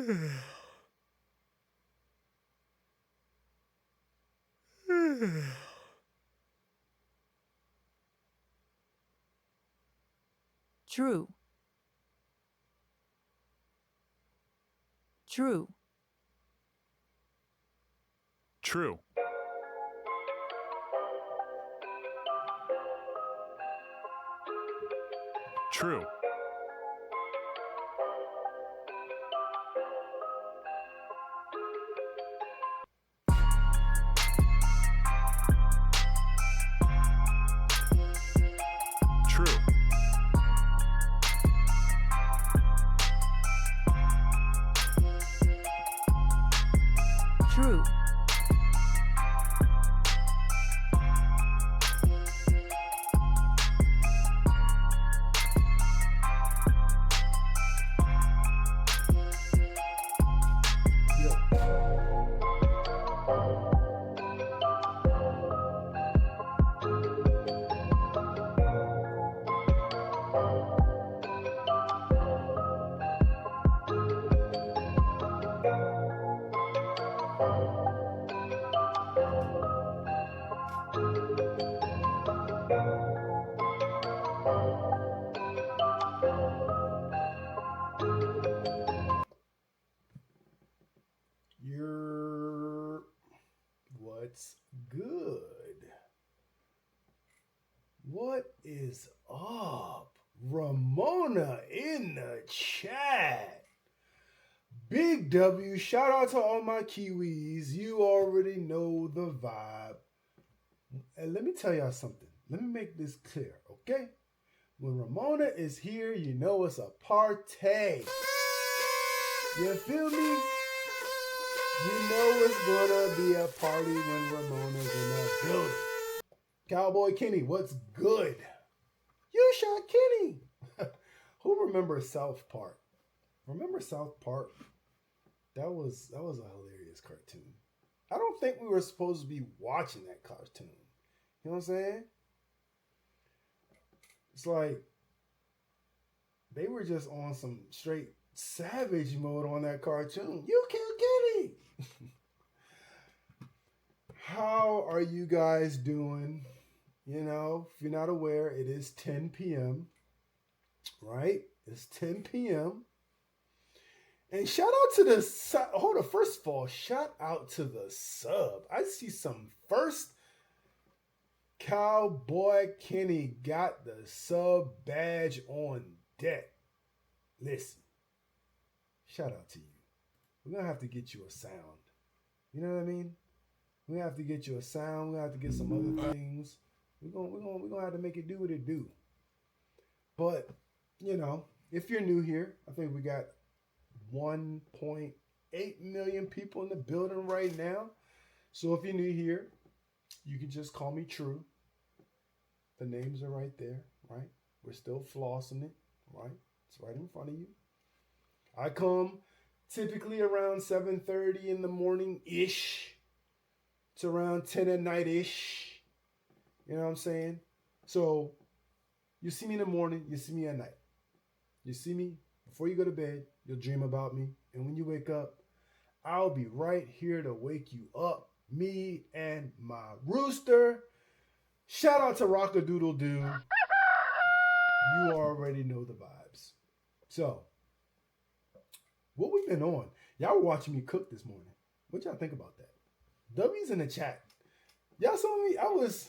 True. True. True. True. True. True. You're what's good? What is up? Ramona in the chat. Big W. Shout out to all my Kiwis. You already know the vibe. And let me tell y'all something. Let me make this clear, okay? When Ramona is here, you know it's a party. You feel me? You know it's gonna be a party when Ramona's in the building. Cowboy Kenny, what's good? You shot Kenny. Who remembers South Park? Remember South Park? That was a hilarious cartoon. I don't think we were supposed to be watching that cartoon. You know what I'm saying? It's like they were just on some straight savage mode on that cartoon. You killed Kenny. How are you guys doing? You know, if you're not aware, it is 10 p.m. Right? It's 10 p.m. And shout out to the hold on. First of all, shout out to the sub. I see some first Cowboy Kenny got the sub badge on deck. Listen, shout out to you. We're gonna have to get you a sound. You know what I mean? We're gonna have to get you a sound. We're gonna have to get some other things. We're gonna have to make it do what it do. But you know, if you're new here, I think we got 1.8 million people in the building right now. So if you're new here, you can just call me True. The names are right there, right? We're still flossing it, right? It's right in front of you. I come typically around 7:30 in the morning ish. It's around 10 at night ish. You know what I'm saying? So you see me in the morning, you see me at night. You see me before you go to bed, you'll dream about me. And when you wake up, I'll be right here to wake you up. Me and my rooster. Shout out to Rockadoodle Doo. You already know the vibes. So, what we've been on? Y'all were watching me cook this morning. What y'all think about that? W's in the chat. Y'all saw me? I was,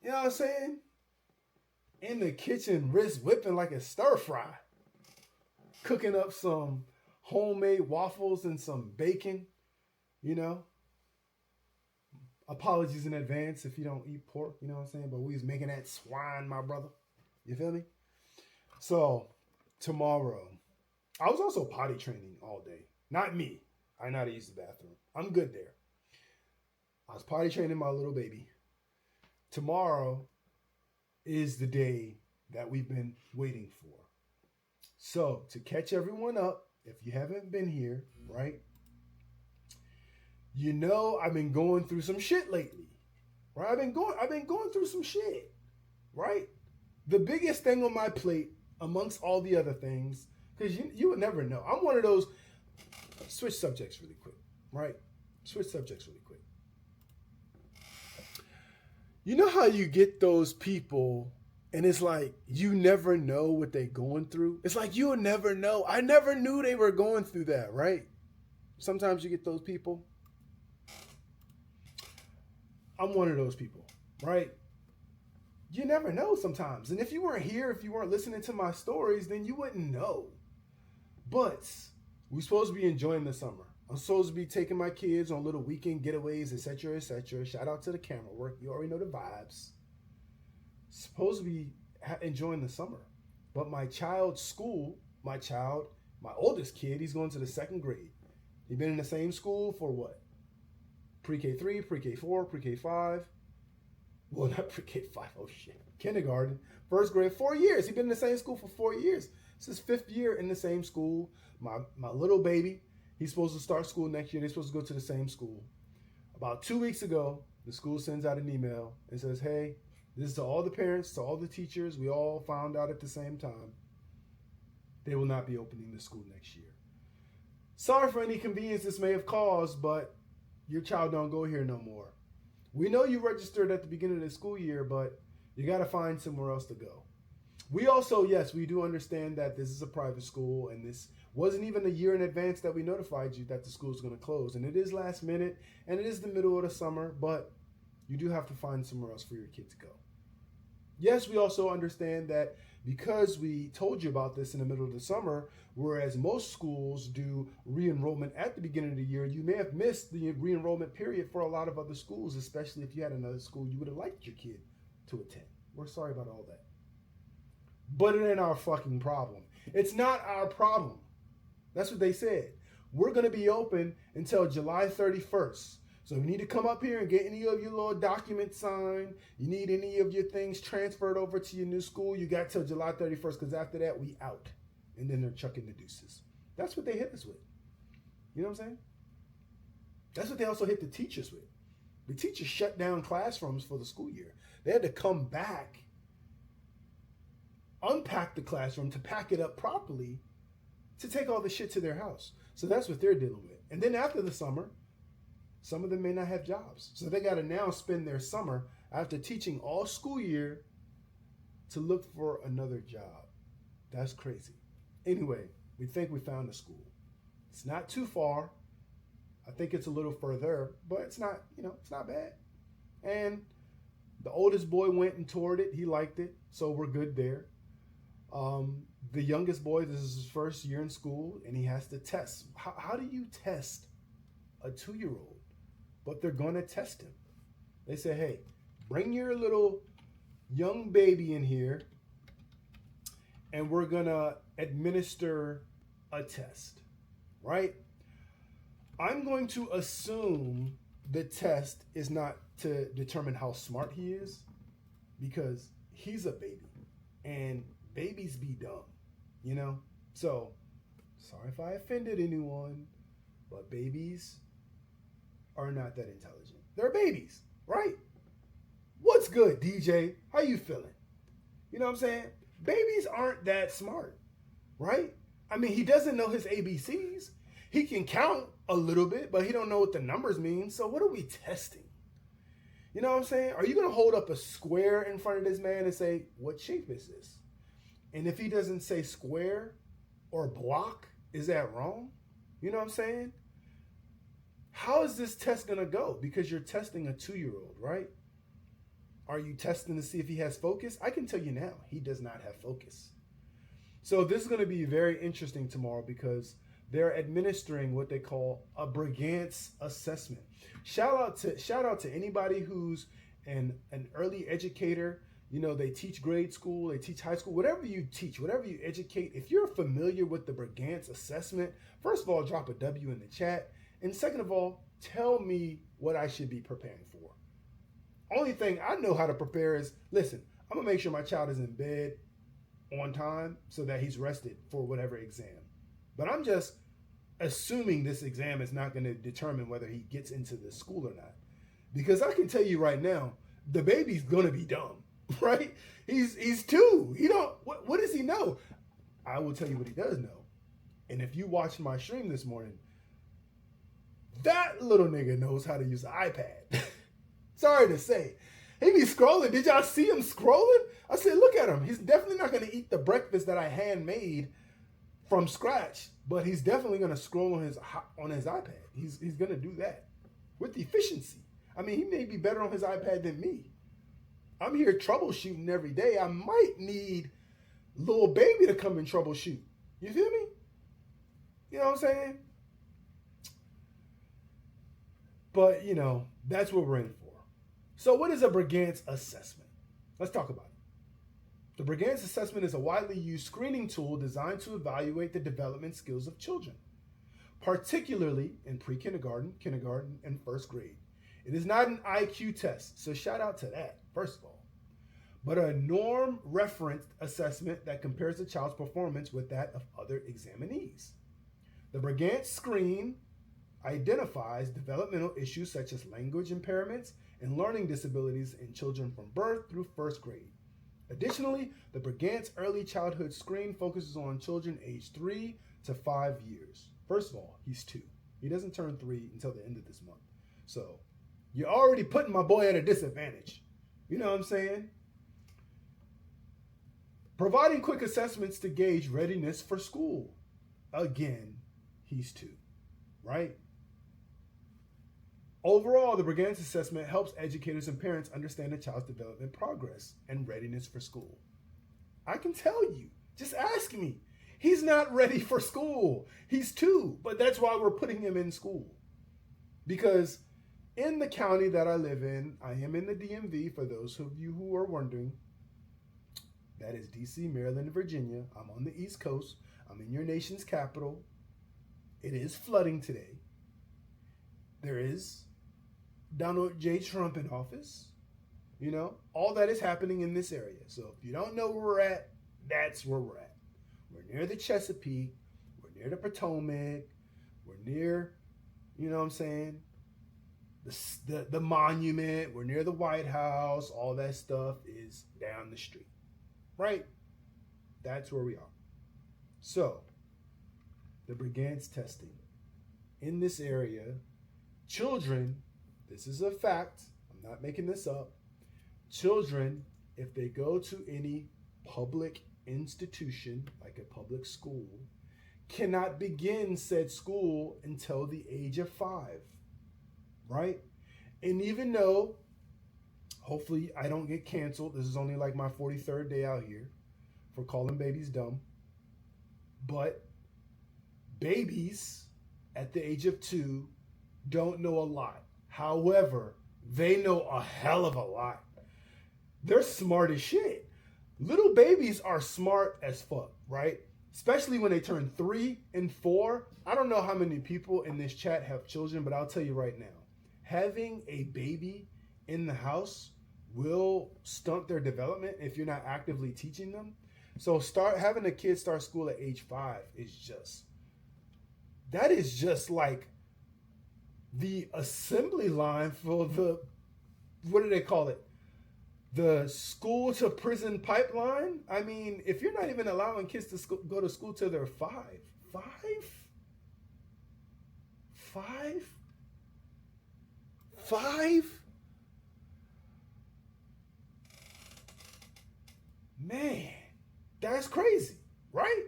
you know what I'm saying? In the kitchen, wrist whipping like a stir fry. Cooking up some homemade waffles and some bacon, you know. Apologies in advance if you don't eat pork, you know what I'm saying? But we was making that swine, my brother. You feel me? So, tomorrow, I was also potty training all day. Not me. I know how to use the bathroom. I'm good there. I was potty training my little baby. Tomorrow is the day that we've been waiting for. So, to catch everyone up, if you haven't been here, right? You know I've been going through some shit lately. Right? I've been going through some shit. Right? The biggest thing on my plate, amongst all the other things, because you would never know. I'm one of those, Switch subjects really quick, right? Switch subjects really quick. You know how you get those people and it's like you never know what they're going through? It's like you'll never know. I never knew they were going through that, right? Sometimes you get those people. I'm one of those people, right? You never know sometimes. And if you weren't here, if you weren't listening to my stories, then you wouldn't know. But we're supposed to be enjoying the summer. I'm supposed to be taking my kids on little weekend getaways, etc., etc. Shout out to the camera work. You already know the vibes. Supposed to be enjoying the summer. But my child's school, my oldest kid, he's going to the second grade. He's been in the same school for what? Pre-K3, pre-K4, pre-K5. Well, not pre-K5, oh shit. Kindergarten, first grade, 4 years. He's been in the same school for 4 years. It's his 5th year in the same school. My little baby, he's supposed to start school next year. They're supposed to go to the same school. About 2 weeks ago, the school sends out an email and says, hey, this is to all the parents, to all the teachers. We all found out at the same time. They will not be opening the school next year. Sorry for any inconvenience this may have caused, but your child don't go here no more. We know you registered at the beginning of the school year, but you got to find somewhere else to go. We also, yes, we do understand that this is a private school, and this wasn't even a year in advance that we notified you that the school is going to close. And it is last minute, and it is the middle of the summer, but you do have to find somewhere else for your kid to go. Yes, we also understand that because we told you about this in the middle of the summer, whereas most schools do re-enrollment at the beginning of the year, you may have missed the re-enrollment period for a lot of other schools, especially if you had another school you would have liked your kid to attend. We're sorry about all that. But it ain't our fucking problem. It's not our problem. That's what they said. We're going to be open until July 31st. So if you need to come up here and get any of your little documents signed, you need any of your things transferred over to your new school, you got till July 31st, because after that, we out. And then they're chucking the deuces. That's what they hit us with. You know what I'm saying? That's what they also hit the teachers with. The teachers shut down classrooms for the school year. They had to come back, unpack the classroom to pack it up properly to take all the shit to their house. So that's what they're dealing with. And then after the summer, some of them may not have jobs. So they got to now spend their summer after teaching all school year to look for another job. That's crazy. Anyway, we think we found a school. It's not too far. I think it's a little further, but it's not, it's not bad. And the oldest boy went and toured it. He liked it. So we're good there. The youngest boy, this is his first year in school, and he has to test. How do you test a 2-year-old? But they're going to test him. They say, hey, bring your little young baby in here, and we're going to administer a test, right? I'm going to assume the test is not to determine how smart he is, because he's a baby, and babies be dumb, So, sorry if I offended anyone, but babies are not that intelligent. They're babies, right? What's good, DJ? How you feeling? You know what I'm saying? Babies aren't that smart, right? I mean, he doesn't know his ABCs. He can count a little bit, but he don't know what the numbers mean. So what are we testing? You know what I'm saying? Are you going to hold up a square in front of this man and say, what shape is this? And if he doesn't say square or block, is that wrong? You know what I'm saying? How is this test going to go? Because you're testing a 2-year-old, right? Are you testing to see if he has focus? I can tell you now, he does not have focus. So this is going to be very interesting tomorrow because they're administering what they call a Brigance assessment. Shout out to anybody who's an early educator. They teach grade school, they teach high school, whatever you teach, whatever you educate. If you're familiar with the Brigance assessment, first of all, drop a W in the chat. And second of all, tell me what I should be preparing for. Only thing I know how to prepare is, listen, I'm going to make sure my child is in bed on time so that he's rested for whatever exam. But I'm just assuming this exam is not going to determine whether he gets into the school or not. Because I can tell you right now, the baby's going to be dumb, right? He's 2. What does he know? I will tell you what he does know. And if you watched my stream this morning, That little nigga knows how to use an iPad. Sorry to say. He be scrolling. Did y'all see him scrolling? I said, look at him. He's definitely not going to eat the breakfast that I handmade from scratch, but he's definitely going to scroll on his iPad. He's going to do that with efficiency. I mean, he may be better on his iPad than me. I'm here troubleshooting every day. I might need little baby to come and troubleshoot. You feel me? You know what I'm saying? But, you know, that's what we're in for. So what is a Brigance assessment? Let's talk about it. The Brigance assessment is a widely used screening tool designed to evaluate the development skills of children, particularly in pre-kindergarten, kindergarten, and first grade. It is not an IQ test, so shout out to that, first of all, but a norm-referenced assessment that compares a child's performance with that of other examinees. The Brigance screen identifies developmental issues such as language impairments and learning disabilities in children from birth through first grade. Additionally, the Brigance Early Childhood Screen focuses on children aged 3 to 5 years. First of all, he's 2. He doesn't turn 3 until the end of this month. So, you're already putting my boy at a disadvantage. You know what I'm saying? Providing quick assessments to gauge readiness for school. Again, he's 2, right? Overall, the Brigance assessment helps educators and parents understand a child's development progress and readiness for school. I can tell you, just ask me. He's not ready for school. He's 2, but that's why we're putting him in school. Because in the county that I live in, I am in the DMV, for those of you who are wondering. That is DC, Maryland, and Virginia. I'm on the East Coast. I'm in your nation's capital. It is flooding today. There is Donald J. Trump in office. You know, all that is happening in this area. So if you don't know where we're at, that's where we're at. We're near the Chesapeake. We're near the Potomac. We're near, you know what I'm saying, the monument. We're near the White House. All that stuff is down the street. Right? That's where we are. So, the Brigance testing. In this area, children, this is a fact, I'm not making this up, children, if they go to any public institution, like a public school, cannot begin said school until the age of 5, right? And even though, hopefully I don't get canceled, this is only like my 43rd day out here for calling babies dumb, but babies at the age of 2 don't know a lot. However, they know a hell of a lot. They're smart as shit. Little babies are smart as fuck, right? Especially when they turn 3 and 4. I don't know how many people in this chat have children, but I'll tell you right now, having a baby in the house will stunt their development if you're not actively teaching them. So having a kid start school at age 5 is just like the assembly line for the, what do they call it? The school to prison pipeline. I mean, if you're not even allowing kids to go to school till they're 5, man, that's crazy, right?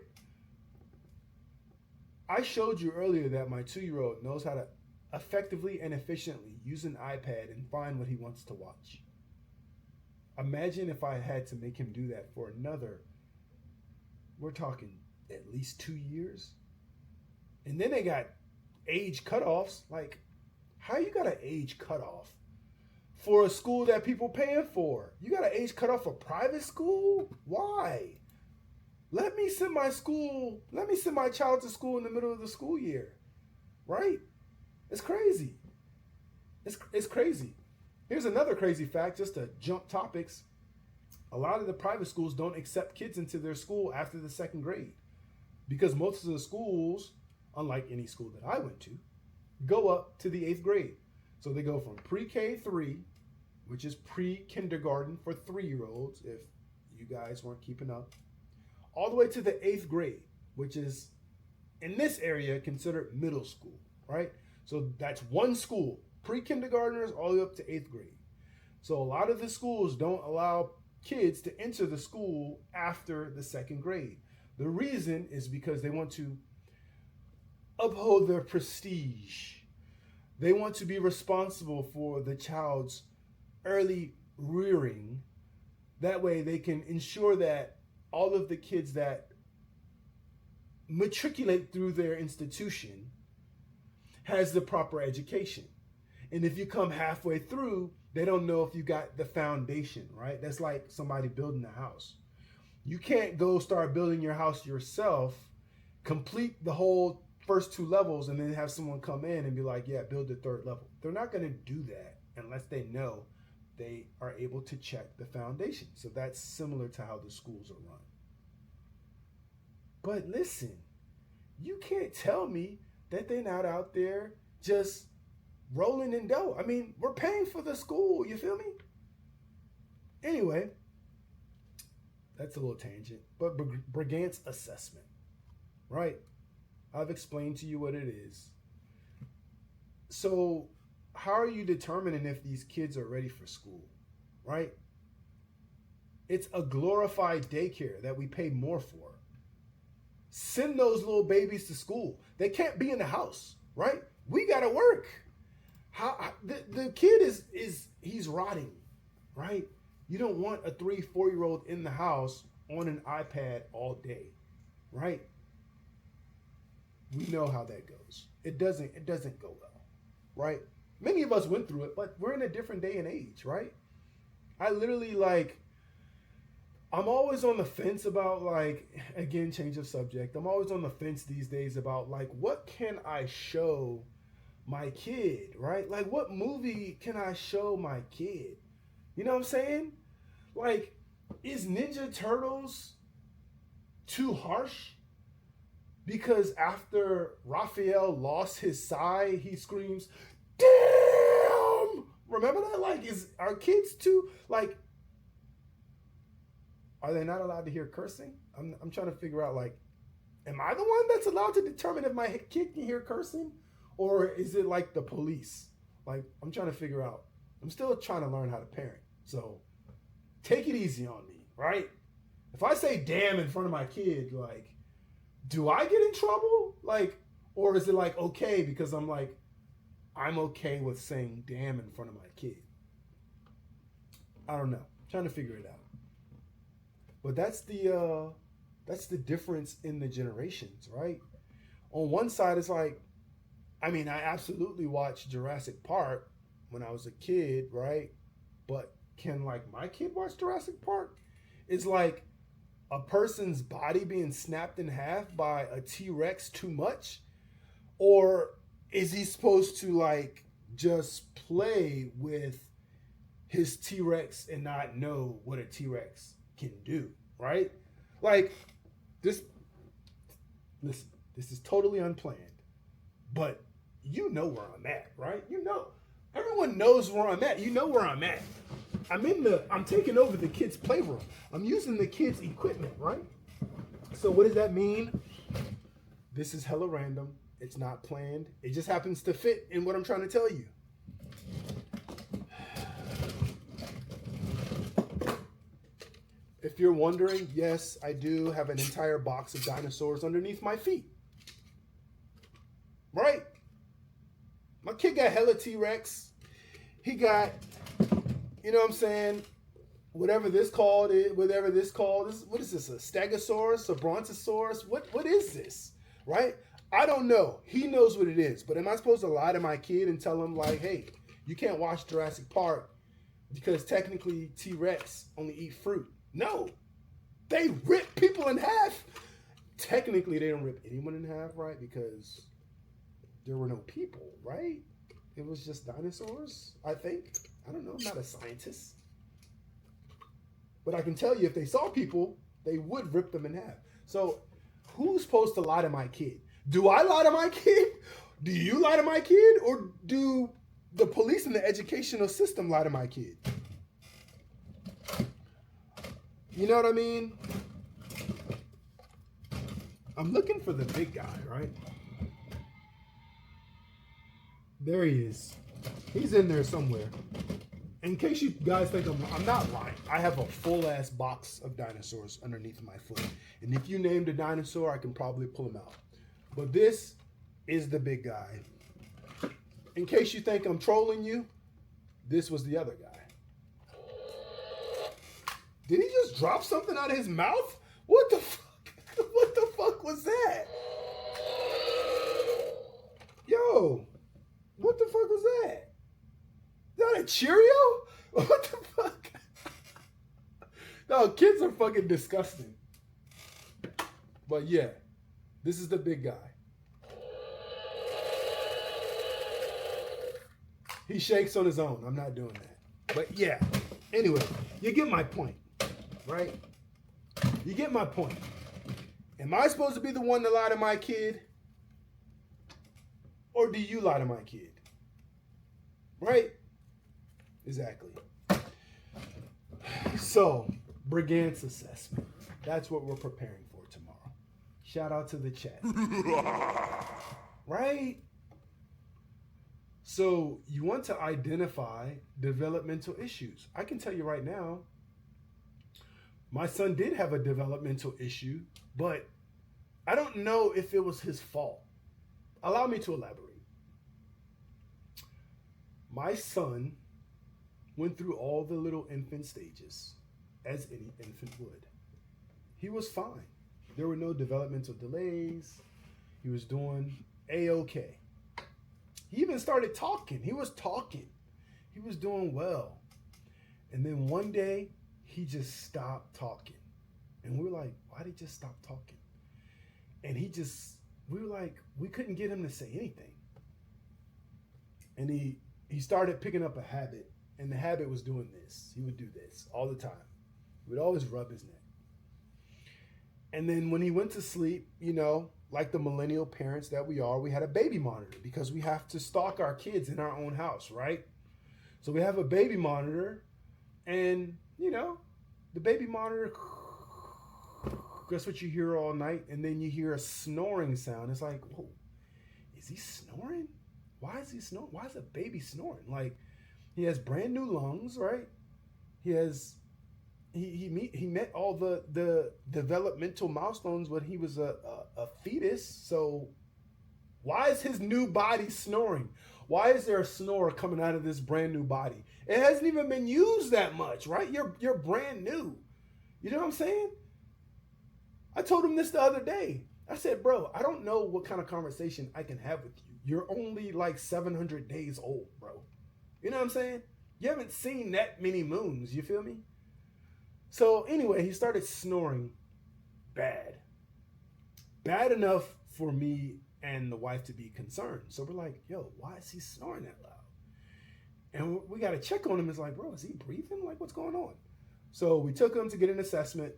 I showed you earlier that my 2-year-old knows how to effectively and efficiently use an iPad and find what he wants to watch. Imagine if I had to make him do that for another, we're talking at least 2 years. And then they got age cutoffs. Like, how you got an age cutoff for a school that people paying for? You got an age cutoff for private school? Why? Let me send my child to school in the middle of the school year, right? It's crazy. It's crazy. Here's another crazy fact, just to jump topics. A lot of the private schools don't accept kids into their school after the 2nd grade because most of the schools, unlike any school that I went to, go up to the 8th grade. So they go from pre-K 3, which is pre-kindergarten for 3-year-olds, if you guys weren't keeping up, all the way to the 8th grade, which is, in this area, considered middle school, right? So that's one school, pre-kindergartners all the way up to 8th grade. So a lot of the schools don't allow kids to enter the school after the 2nd grade. The reason is because they want to uphold their prestige. They want to be responsible for the child's early rearing. That way they can ensure that all of the kids that matriculate through their institution has the proper education. And if you come halfway through, they don't know if you got the foundation, right? That's like somebody building a house. You can't go start building your house yourself, complete the whole first 2 levels, and then have someone come in and be like, yeah, build the 3rd level. They're not going to do that unless they know they are able to check the foundation. So that's similar to how the schools are run. But listen, you can't tell me that they're not out there just rolling in dough. I mean, we're paying for the school, you feel me? Anyway, that's a little tangent. But Brigant's assessment, right? I've explained to you what it is. So how are you determining if these kids are ready for school, right? It's a glorified daycare that we pay more for. Send those little babies to school. They can't be in the house, right? We got to work. The kid he's rotting, right? You don't want a 3-4-year-old in the house on an iPad all day, right? We know how that goes. It doesn't go well, right? Many of us went through it, but we're in a different day and age, right? I literally I'm always on the fence about again, change of subject. I'm always on the fence these days about what can I show my kid, right? Like what movie can I show my kid? You know what I'm saying? Is Ninja Turtles too harsh? Because after Raphael lost his sai, he screams, "Damn!" Remember that? Is our kids too are they not allowed to hear cursing? I'm trying to figure out am I the one that's allowed to determine if my kid can hear cursing? Or is it like the police? I'm trying to figure out. I'm still trying to learn how to parent. So take it easy on me, right? If I say damn in front of my kid, do I get in trouble? Or is it okay because I'm okay with saying damn in front of my kid? I don't know. I'm trying to figure it out. But that's the difference in the generations, right? On one side, it's I absolutely watched Jurassic Park when I was a kid, right? But can my kid watch Jurassic Park? It's a person's body being snapped in half by a T-Rex too much? Or is he supposed to just play with his T-Rex and not know what a T-Rex can do, right? Listen, this is totally unplanned, but you know where I'm at, right? Everyone knows where I'm at. You know where I'm at. I'm taking over the kids' playroom. I'm using the kids' equipment, right? So what does that mean? This is hella random. It's not planned. It just happens to fit in what I'm trying to tell you. If you're wondering, yes, I do have an entire box of dinosaurs underneath my feet. Right? My kid got hella T-Rex. He got, you know what I'm saying, whatever this called. What is this, a Stegosaurus, a Brontosaurus? What is this, right? I don't know. He knows what it is. But am I supposed to lie to my kid and tell him, hey, you can't watch Jurassic Park because technically T-Rex only eat fruit? No, they rip people in half. Technically, they don't rip anyone in half, right? Because there were no people, right? It was just dinosaurs, I think. I don't know. I'm not a scientist. But I can tell you if they saw people, they would rip them in half. So who's supposed to lie to my kid? Do I lie to my kid? Do you lie to my kid? Or do the police and the educational system lie to my kid? You know what I mean? I'm looking for the big guy, right? There he is. He's in there somewhere. In case you guys think I'm not lying, I have a full ass box of dinosaurs underneath my foot. And if you named a dinosaur, I can probably pull him out. But this is the big guy. In case you think I'm trolling you, this was the other guy. Did he just drop something out of his mouth? What the fuck? What the fuck was that? Yo, what the fuck was that? Is that a Cheerio? What the fuck? No, kids are fucking disgusting. But yeah, this is the big guy. He shakes on his own. I'm not doing that. But yeah, anyway, you get my point, right? You get my point. Am I supposed to be the one to lie to my kid? Or do you lie to my kid? Right? Exactly. So, Brigance assessment. That's what we're preparing for tomorrow. Shout out to the chat. Right? So, you want to identify developmental issues. I can tell you right now, my son did have a developmental issue, but I don't know if it was his fault. Allow me to elaborate. My son went through all the little infant stages, as any infant would. He was fine. There were no developmental delays. He was doing A-okay. He even started talking. He was talking. He was doing well. And then one day, he just stopped talking. And we were like, why did he just stop talking? And we were like, we couldn't get him to say anything. And he started picking up a habit. And the habit was doing this. He would do this all the time. He would always rub his neck. And then when he went to sleep, you know, like the millennial parents that we are, we had a baby monitor because we have to stalk our kids in our own house, right? So we have a baby monitor and, you know, the baby monitor, that's what you hear all night. And then you hear a snoring sound. It's like, whoa, is he snoring? Why is he snoring? Why is a baby snoring? Like, he has brand new lungs, right? He met all the developmental milestones when he was a fetus. So why is his new body snoring? Why is there a snore coming out of this brand new body? It hasn't even been used that much, right? You're brand new. You know what I'm saying? I told him this the other day. I said, bro, I don't know what kind of conversation I can have with you. You're only like 700 days old, bro. You know what I'm saying? You haven't seen that many moons. You feel me? So anyway, he started snoring bad. Bad enough for me and the wife to be concerned. So we're like, yo, why is he snoring that loud? And we got to check on him. It's like, bro, is he breathing? Like, what's going on? So we took him to get an assessment,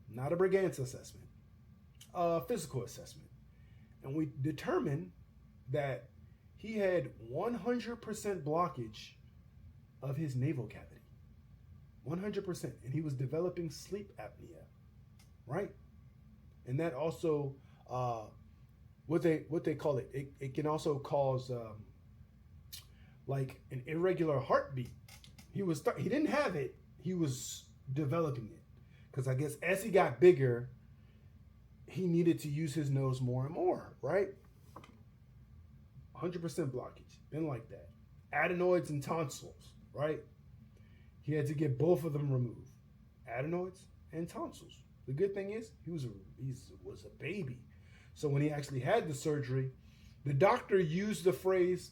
not a Brigance assessment, a physical assessment. And we determined that he had 100% blockage of his navel cavity. 100%. And he was developing sleep apnea, right? And that also, what they call it, it can also cause like an irregular heartbeat. He didn't have it. He was developing it. Because I guess as he got bigger, he needed to use his nose more and more, right? 100% blockage. Been like that. Adenoids and tonsils, right? He had to get both of them removed. Adenoids and tonsils. The good thing is, he was a baby. So when he actually had the surgery, the doctor used the phrase,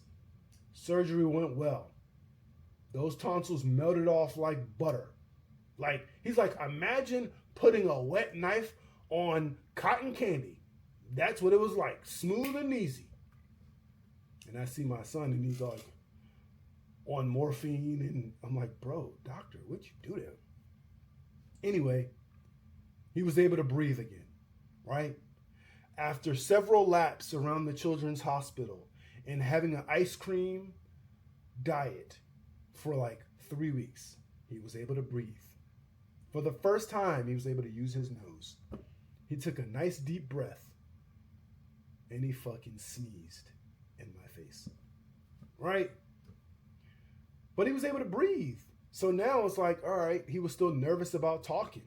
surgery went well. Those tonsils melted off like butter. Like, he's like, imagine putting a wet knife on cotton candy. That's what it was like. Smooth and easy. And I see my son and he's like on morphine. And I'm like, bro, doctor, what'd you do to him? Anyway, he was able to breathe again, right? After several laps around the children's hospital and having an ice cream diet for like 3 weeks, he was able to breathe. For the first time, he was able to use his nose. He took a nice deep breath and he fucking sneezed in my face. right? But he was able to breathe. So now it's like, all right, he was still nervous about talking.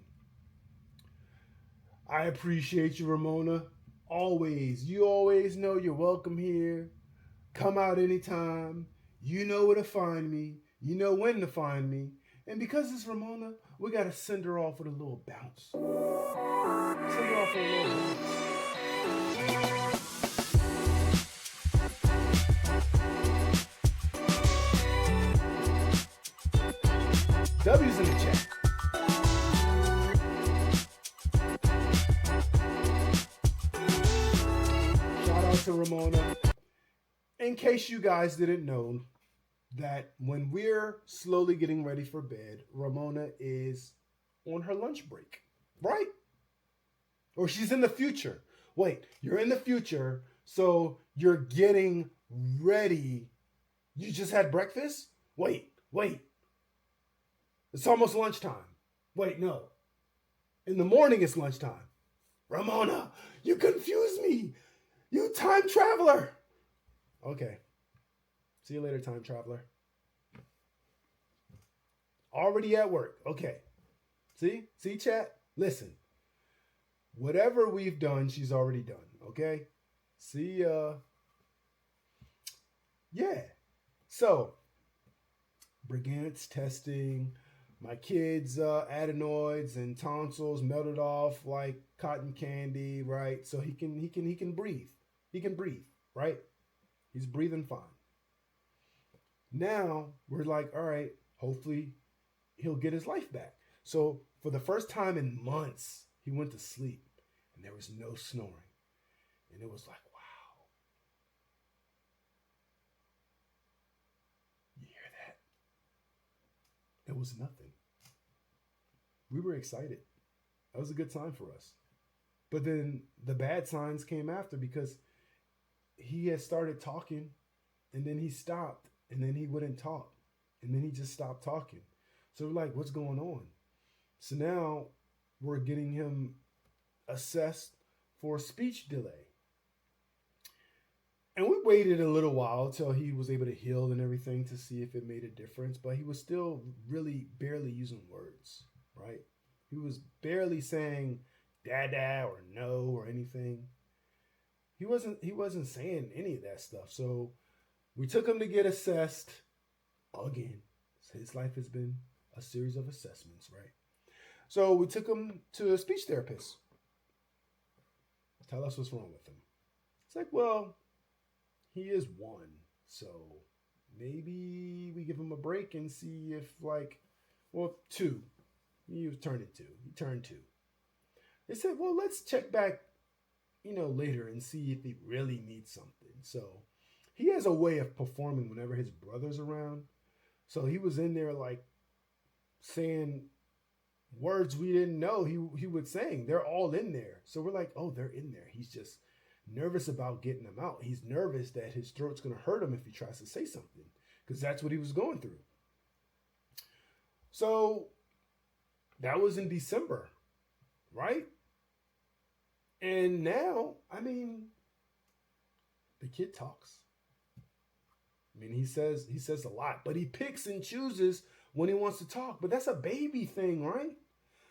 I appreciate you, Ramona. Always. You always know you're welcome here. Come out anytime. You know where to find me. You know when to find me. And because it's Ramona, we got to send her off with a little bounce. Send her off with a little bounce. W's in the chat. Shout out to Ramona. In case you guys didn't know, that when we're slowly getting ready for bed, Ramona is on her lunch break, right? Or she's in the future. Wait, you're in the future, so you're getting ready. You just had breakfast? Wait. It's almost lunchtime. Wait, no. In the morning it's lunchtime. Ramona, you confuse me. You time traveler. Okay. See you later, time traveler. Already at work. Okay. See, chat? Listen. Whatever we've done, she's already done. Okay? See, yeah. So, Brigance testing. My kids' adenoids and tonsils melted off like cotton candy, right? So he can breathe. He can breathe, right? He's breathing fine. Now we're like, all right, hopefully he'll get his life back. So for the first time in months, he went to sleep and there was no snoring. And it was like, wow. You hear that? It was nothing. We were excited. That was a good time for us. But then the bad signs came after because he had started talking and then he stopped and then he wouldn't talk and then he just stopped talking. So we're like, what's going on? So now we're getting him assessed for speech delay. And we waited a little while till he was able to heal and everything to see if it made a difference, but he was still really barely using words, right? He was barely saying dada or no or anything. He wasn't saying any of that stuff. So we took him to get assessed again. His life has been a series of assessments, right? So we took him to a speech therapist. Tell us what's wrong with him. It's like, well, he is one, so maybe we give him a break and see if two. He was turning two. He turned two. They said, well, let's check back, later and see if he really needs something. So he has a way of performing whenever his brother's around. So he was in there saying words we didn't know he was saying. They're all in there. So we're like, oh, they're in there. He's just nervous about getting them out. He's nervous that his throat's going to hurt him if he tries to say something because that's what he was going through. So that was in December, right? And now, the kid talks. He says a lot, but he picks and chooses when he wants to talk. But that's a baby thing, right?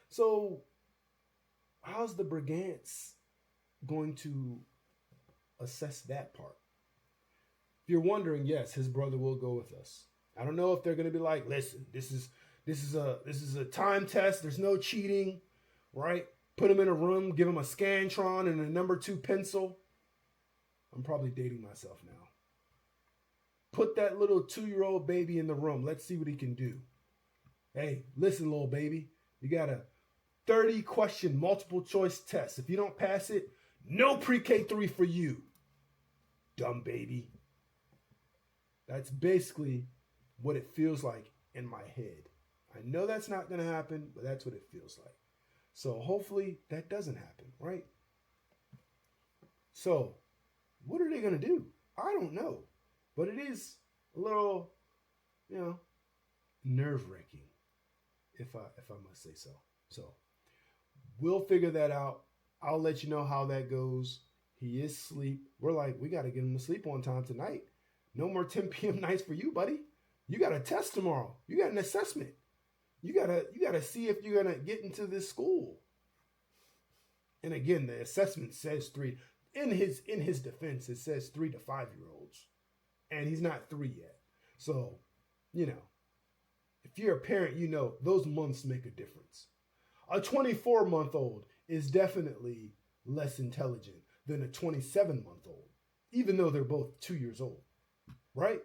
So how's the Brigance going to assess that part? If you're wondering, yes, his brother will go with us. I don't know if they're going to be like, listen, this is a time test. There's no cheating, right? Put him in a room, give him a Scantron and a number 2 pencil. I'm probably dating myself now. Put that little 2-year-old baby in the room. Let's see what he can do. Hey, listen, little baby. You got a 30-question multiple choice test. If you don't pass it, no pre-K 3 for you. Dumb baby. That's basically what it feels like in my head. I know that's not going to happen, but that's what it feels like. So hopefully that doesn't happen, right? So what are they going to do? I don't know. But it is a little, nerve-wracking, if I must say so. So we'll figure that out. I'll let you know how that goes. He is asleep. We're like, we got to get him to sleep on time tonight No more 10 p.m. nights for you, buddy. You got a test tomorrow. You got an assessment. You gotta see if you're gonna get into this school. And again, the assessment says 3. In his defense, it says 3 to 5 year olds, and he's not 3 yet. So, if you're a parent, those months make a difference. A 24-month-old is definitely less intelligent than a 27-month-old, even though they're both 2 years old, right?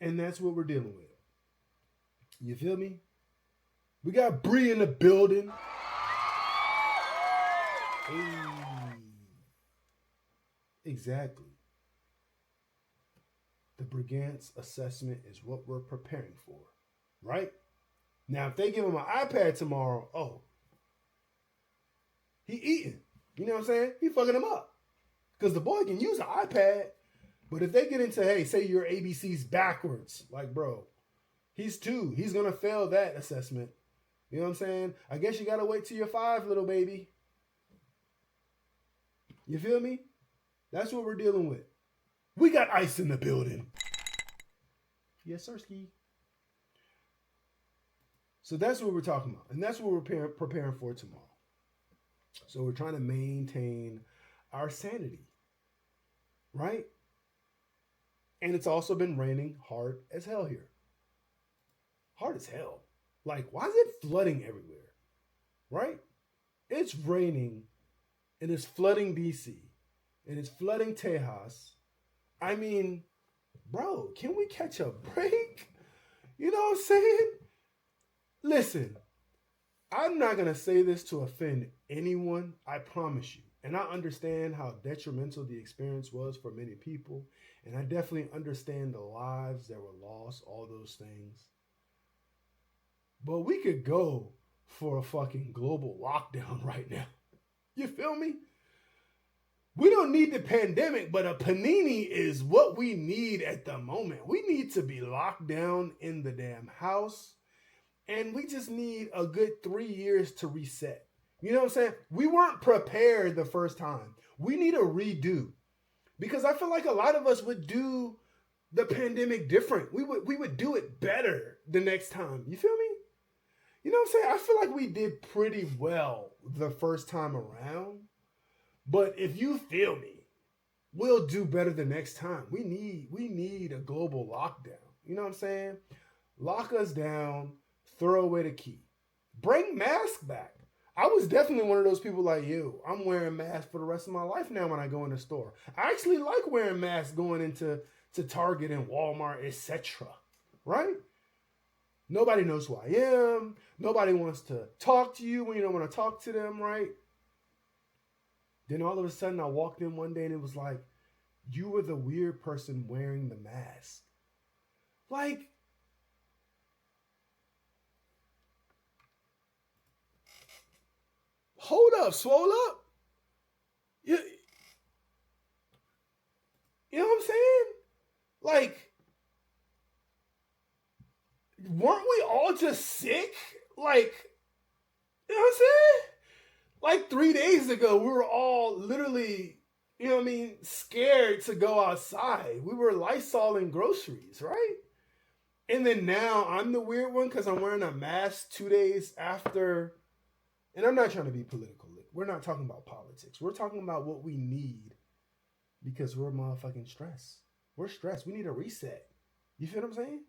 And that's what we're dealing with. You feel me? We got Bree in the building. Hey. Exactly. The Brigance assessment is what we're preparing for, right? Now, if they give him an iPad tomorrow, he eating. You know what I'm saying? He fucking him up. Because the boy can use an iPad, but if they get into, hey, say your ABC's backwards, like, bro, he's 2. He's going to fail that assessment. You know what I'm saying? I guess you got to wait till you're 5, little baby. You feel me? That's what we're dealing with. We got Ice in the building. Yes, sir, Ski. So that's what we're talking about. And that's what we're preparing for tomorrow. So we're trying to maintain our sanity. Right? And it's also been raining hard as hell here. Hard as hell. Like, why is it flooding everywhere? Right? It's raining and it's flooding DC and it's flooding Tejas. I mean, bro, can we catch a break? You know what I'm saying? Listen, I'm not going to say this to offend anyone, I promise you. And I understand how detrimental the experience was for many people. And I definitely understand the lives that were lost, all those things. But we could go for a fucking global lockdown right now. You feel me? We don't need the pandemic, but a panini is what we need at the moment. We need to be locked down in the damn house. And we just need a good 3 years to reset. You know what I'm saying? We weren't prepared the first time. We need a redo. Because I feel like a lot of us would do the pandemic different. We would do it better the next time. You feel me? You know what I'm saying? I feel like we did pretty well the first time around. But if you feel me, we'll do better the next time. We need a global lockdown. You know what I'm saying? Lock us down, throw away the key. Bring masks back. I was definitely one of those people like you. I'm wearing masks for the rest of my life now when I go in the store. I actually like wearing masks going into Target and Walmart, etc. Right? Nobody knows who I am. Nobody wants to talk to you when you don't want to talk to them, right? Then all of a sudden I walked in one day and it was like, you were the weird person wearing the mask. Like, hold up, swole up. You know what I'm saying? Like, weren't we all just sick? Like, you know what I'm saying? Like 3 days ago, we were all literally, you know what I mean, scared to go outside. We were Lysoling groceries, right? And then now I'm the weird one because I'm wearing a mask 2 days after. And I'm not trying to be political. We're not talking about politics. We're talking about what we need because we're motherfucking stressed. We're stressed. We need a reset. You feel what I'm saying?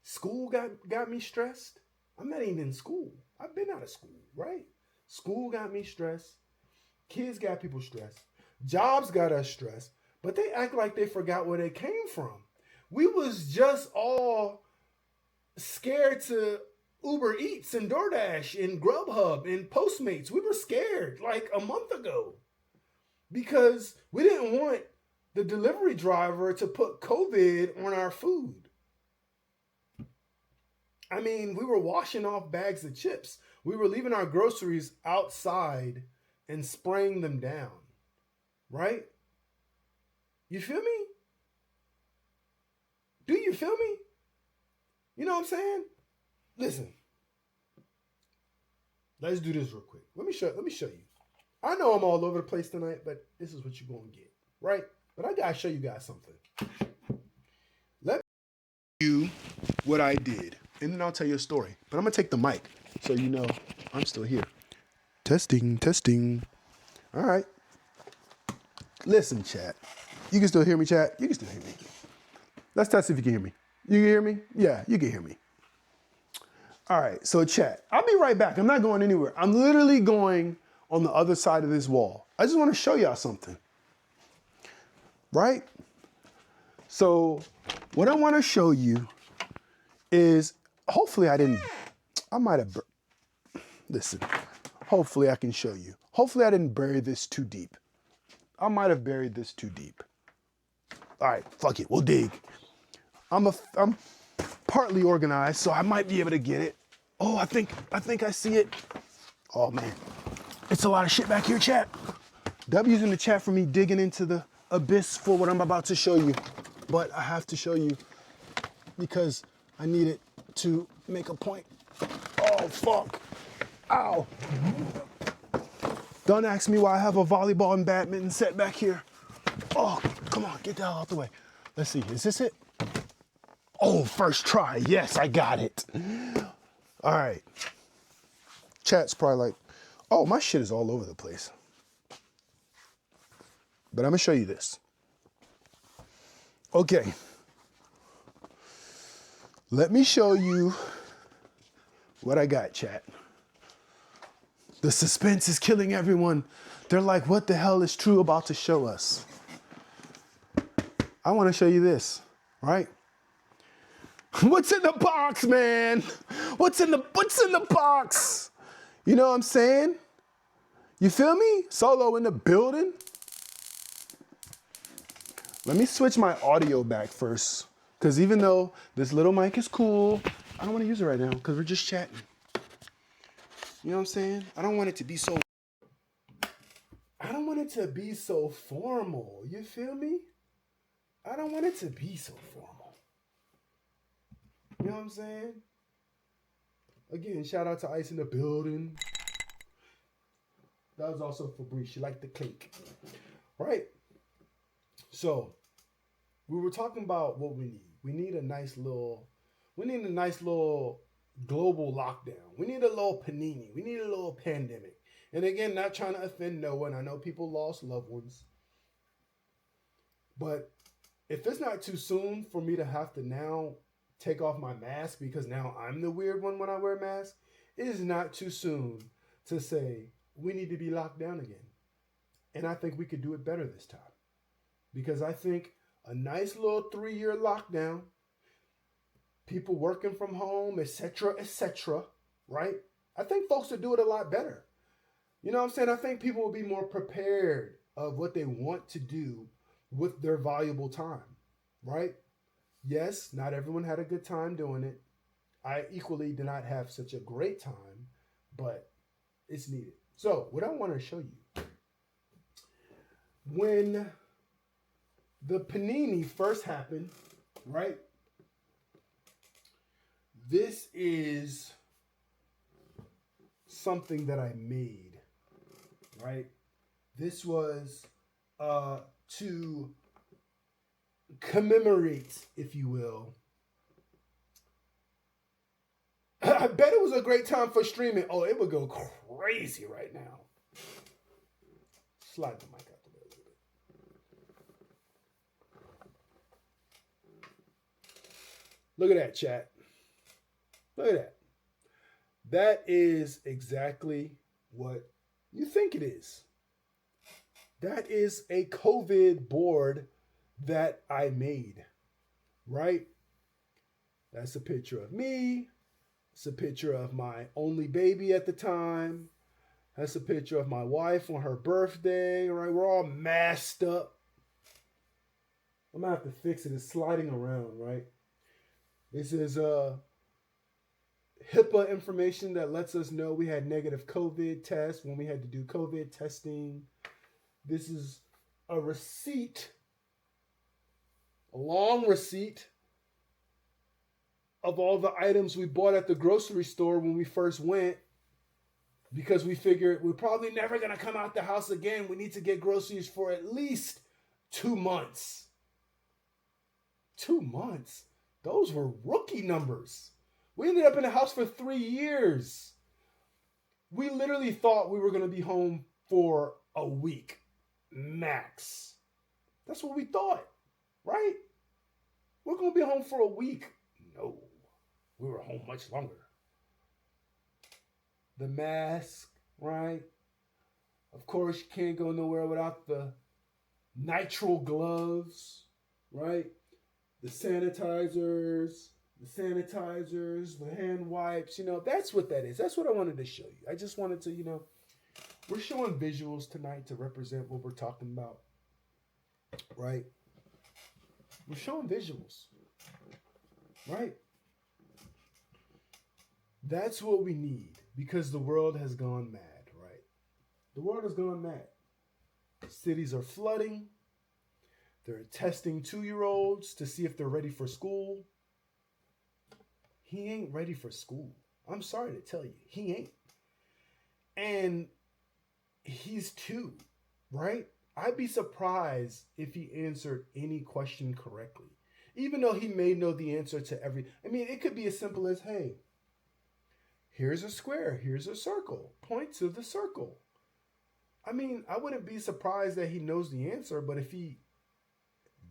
School got me stressed. I'm not even in school. I've been out of school, right? School got me stressed. Kids got people stressed. Jobs got us stressed. But they act like they forgot where they came from. We was just all scared to Uber Eats and DoorDash and Grubhub and Postmates. We were scared like a month ago because we didn't want the delivery driver to put COVID on our food. I mean, we were washing off bags of chips. We were leaving our groceries outside and spraying them down, right? You feel me? Do you feel me? You know what I'm saying? Listen, let's do this real quick. Let me show you. I know I'm all over the place tonight, but this is what you're going to get, right? But I gotta show you guys something. Let me show you what I did, and then I'll tell you a story. But I'm gonna take the mic so you know I'm still here. Testing, testing. All right. Listen, chat. You can still hear me, chat? You can still hear me. Let's test if you can hear me. You can hear me? Yeah, you can hear me. All right, so chat. I'll be right back. I'm not going anywhere. I'm literally going on the other side of this wall. I just want to show y'all something. Right? So what I want to show you is, hopefully listen, hopefully I can show you. Hopefully I didn't bury this too deep. I might have buried this too deep. All right, fuck it, we'll dig. I'm partly organized, so I might be able to get it. Oh, I think I see it. Oh man, it's a lot of shit back here, chat. W's in the chat for me digging into the abyss for what I'm about to show you. But I have to show you because I need it to make a point. Oh, fuck. Ow. Don't ask me why I have a volleyball and badminton set back here. Oh, come on, get that out the way. Let's see, is this it? Oh, first try. Yes, I got it. All right. Chat's probably like, oh, my shit is all over the place. But I'm gonna show you this. Okay. Let me show you what I got, chat. The suspense is killing everyone. They're like, what the hell is True about to show us? I want to show you this, right? What's in the box, man? What's in the box? You know what I'm saying? You feel me? Solo in the building. Let me switch my audio back first, because even though this little mic is cool, I don't want to use it right now because we're just chatting. You know what I'm saying? I don't want it to be so formal. You feel me? I don't want it to be so formal. You know what I'm saying? Again, shout out to Ice in the building. That was also Fabrice. She liked the clink. Right? So, we were talking about what we need. We need a nice little global lockdown. We need a little panini. We need a little pandemic. And again, not trying to offend no one. I know people lost loved ones. But if it's not too soon for me to have to now take off my mask because now I'm the weird one when I wear a mask, it is not too soon to say we need to be locked down again. And I think we could do it better this time. Because I think a nice little 3-year lockdown, people working from home, etc., right? I think folks would do it a lot better. You know what I'm saying? I think people will be more prepared of what they want to do with their valuable time, right? Yes, not everyone had a good time doing it. I equally did not have such a great time, but it's needed. So what I want to show you, when the panini first happened, right? This is something that I made, right? This was to commemorate, if you will. I bet it was a great time for streaming. Oh, it would go crazy right now. Slide the mic out the way a little bit. Look at that, chat. Look at that. That is exactly what you think it is. That is a COVID board that I made, right? That's a picture of me. It's a picture of my only baby at the time. That's a picture of my wife on her birthday, right? We're all masked up. I'm gonna have to fix it. It's sliding around, right? This is HIPAA information that lets us know we had negative COVID tests when we had to do COVID testing. This is a receipt, a long receipt of all the items we bought at the grocery store when we first went, because we figured we're probably never going to come out the house again. We need to get groceries for at least 2 months. 2 months. Those were rookie numbers. We ended up in the house for 3 years. We literally thought we were going to be home for a week max. That's what we thought, right? We're going to be home for a week. No, we were home much longer. The mask, right? Of course, you can't go nowhere without the nitrile gloves, right? The sanitizers, the hand wipes, that's what that is. That's what I wanted to show you. I just wanted to, we're showing visuals tonight to represent what we're talking about, right? We're showing visuals, right? That's what we need because the world has gone mad, right? The world has gone mad. Cities are flooding. They're testing 2-year-olds to see if they're ready for school. He ain't ready for school. I'm sorry to tell you, he ain't. And he's 2, right? I'd be surprised if he answered any question correctly. Even though he may know the answer to every... it could be as simple as, hey, here's a square, here's a circle. Point to the circle. I wouldn't be surprised that he knows the answer, but if he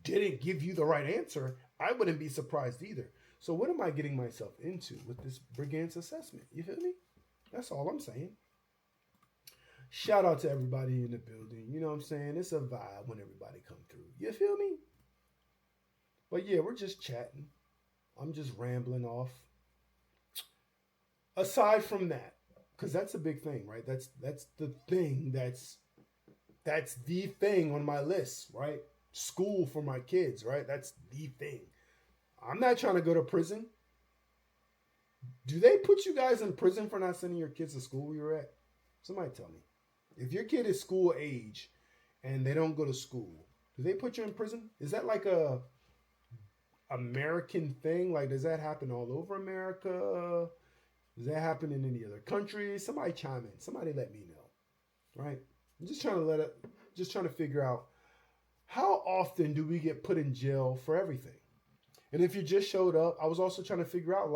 didn't give you the right answer, I wouldn't be surprised either. So what am I getting myself into with this Brigance assessment? You feel me? That's all I'm saying. Shout out to everybody in the building. You know what I'm saying? It's a vibe when everybody come through. You feel me? But yeah, we're just chatting. I'm just rambling off. Aside from that, because that's a big thing, right? That's the thing that's the thing on my list, right? School for my kids, right? That's the thing. I'm not trying to go to prison. Do they put you guys in prison for not sending your kids to school where you're at? Somebody tell me. If your kid is school age and they don't go to school, do they put you in prison? Is that like a American thing? Like, does that happen all over America? Does that happen in any other country? Somebody chime in. Somebody let me know. Right? I'm just trying to figure out how often do we get put in jail for everything? And if you just showed up, I was also trying to figure out,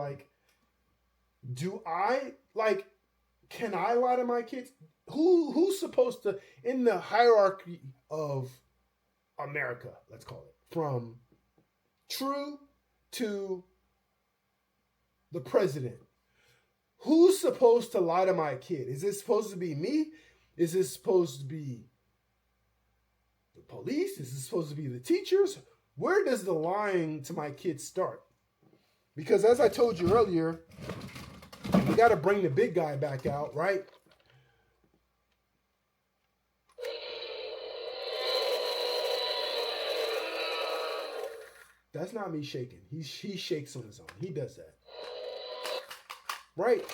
can I lie to my kids? Who's supposed to, in the hierarchy of America, let's call it, from True to the president, who's supposed to lie to my kid? Is it supposed to be me? Is it supposed to be the police? Is it supposed to be the teachers? Where does the lying to my kids start? Because as I told you earlier, we got to bring the big guy back out, right? That's not me shaking. He shakes on his own. He does that. Right?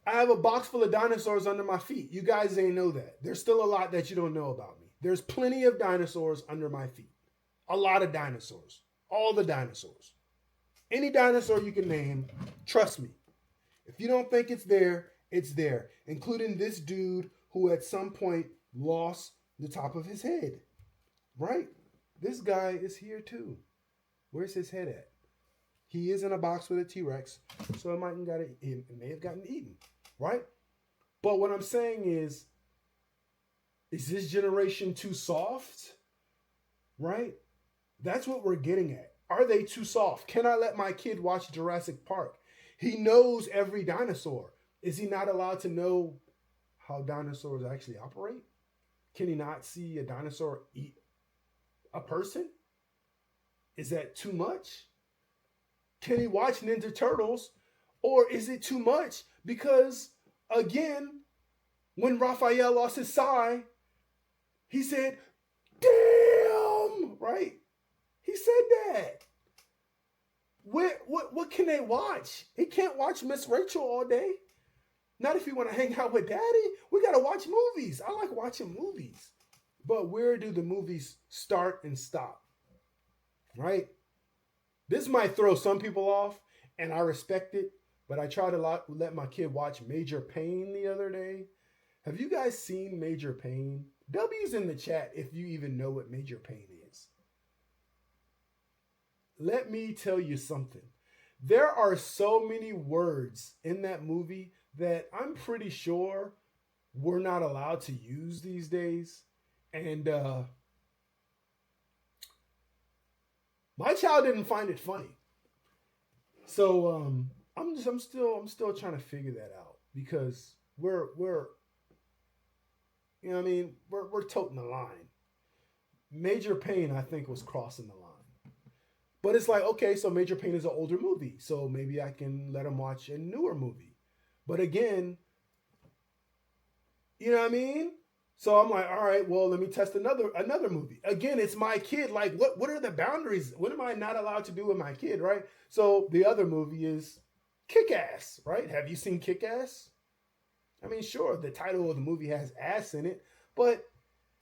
I have a box full of dinosaurs under my feet. You guys ain't know that. There's still a lot that you don't know about me. There's plenty of dinosaurs under my feet. A lot of dinosaurs. All the dinosaurs. Any dinosaur you can name, trust me. If you don't think it's there, it's there. Including this dude who at some point lost the top of his head. Right? This guy is here too. Where's his head at? He is in a box with a T-Rex, so it may have gotten eaten. Right? But what I'm saying is this generation too soft? Right? That's what we're getting at. Are they too soft? Can I let my kid watch Jurassic Park? He knows every dinosaur. Is he not allowed to know how dinosaurs actually operate? Can he not see a dinosaur eat a person? Is that too much? Can he watch Ninja Turtles? Or is it too much? Because, again, when Raphael lost his eye, he said, damn, right? He said that. What can they watch? He can't watch Miss Rachel all day. Not if you want to hang out with daddy. We got to watch movies. I like watching movies. But where do the movies start and stop? Right? This might throw some people off, and I respect it, but I tried to let my kid watch Major Payne the other day. Have you guys seen Major Payne? W's in the chat if you even know what Major Pain is. Let me tell you something. There are so many words in that movie that I'm pretty sure we're not allowed to use these days. And my child didn't find it funny. So I'm still trying to figure that out because we're you know what I mean, we're toting the line. Major Pain, I think, was crossing the line. But it's like, okay, so Major Pain is an older movie, so maybe I can let him watch a newer movie. But again, you know what I mean? So I'm like, all right, well, let me test another movie. Again, it's my kid. Like, what are the boundaries? What am I not allowed to do with my kid, right? So the other movie is Kick-Ass, right? Have you seen Kick-Ass? I mean, sure, the title of the movie has ass in it, but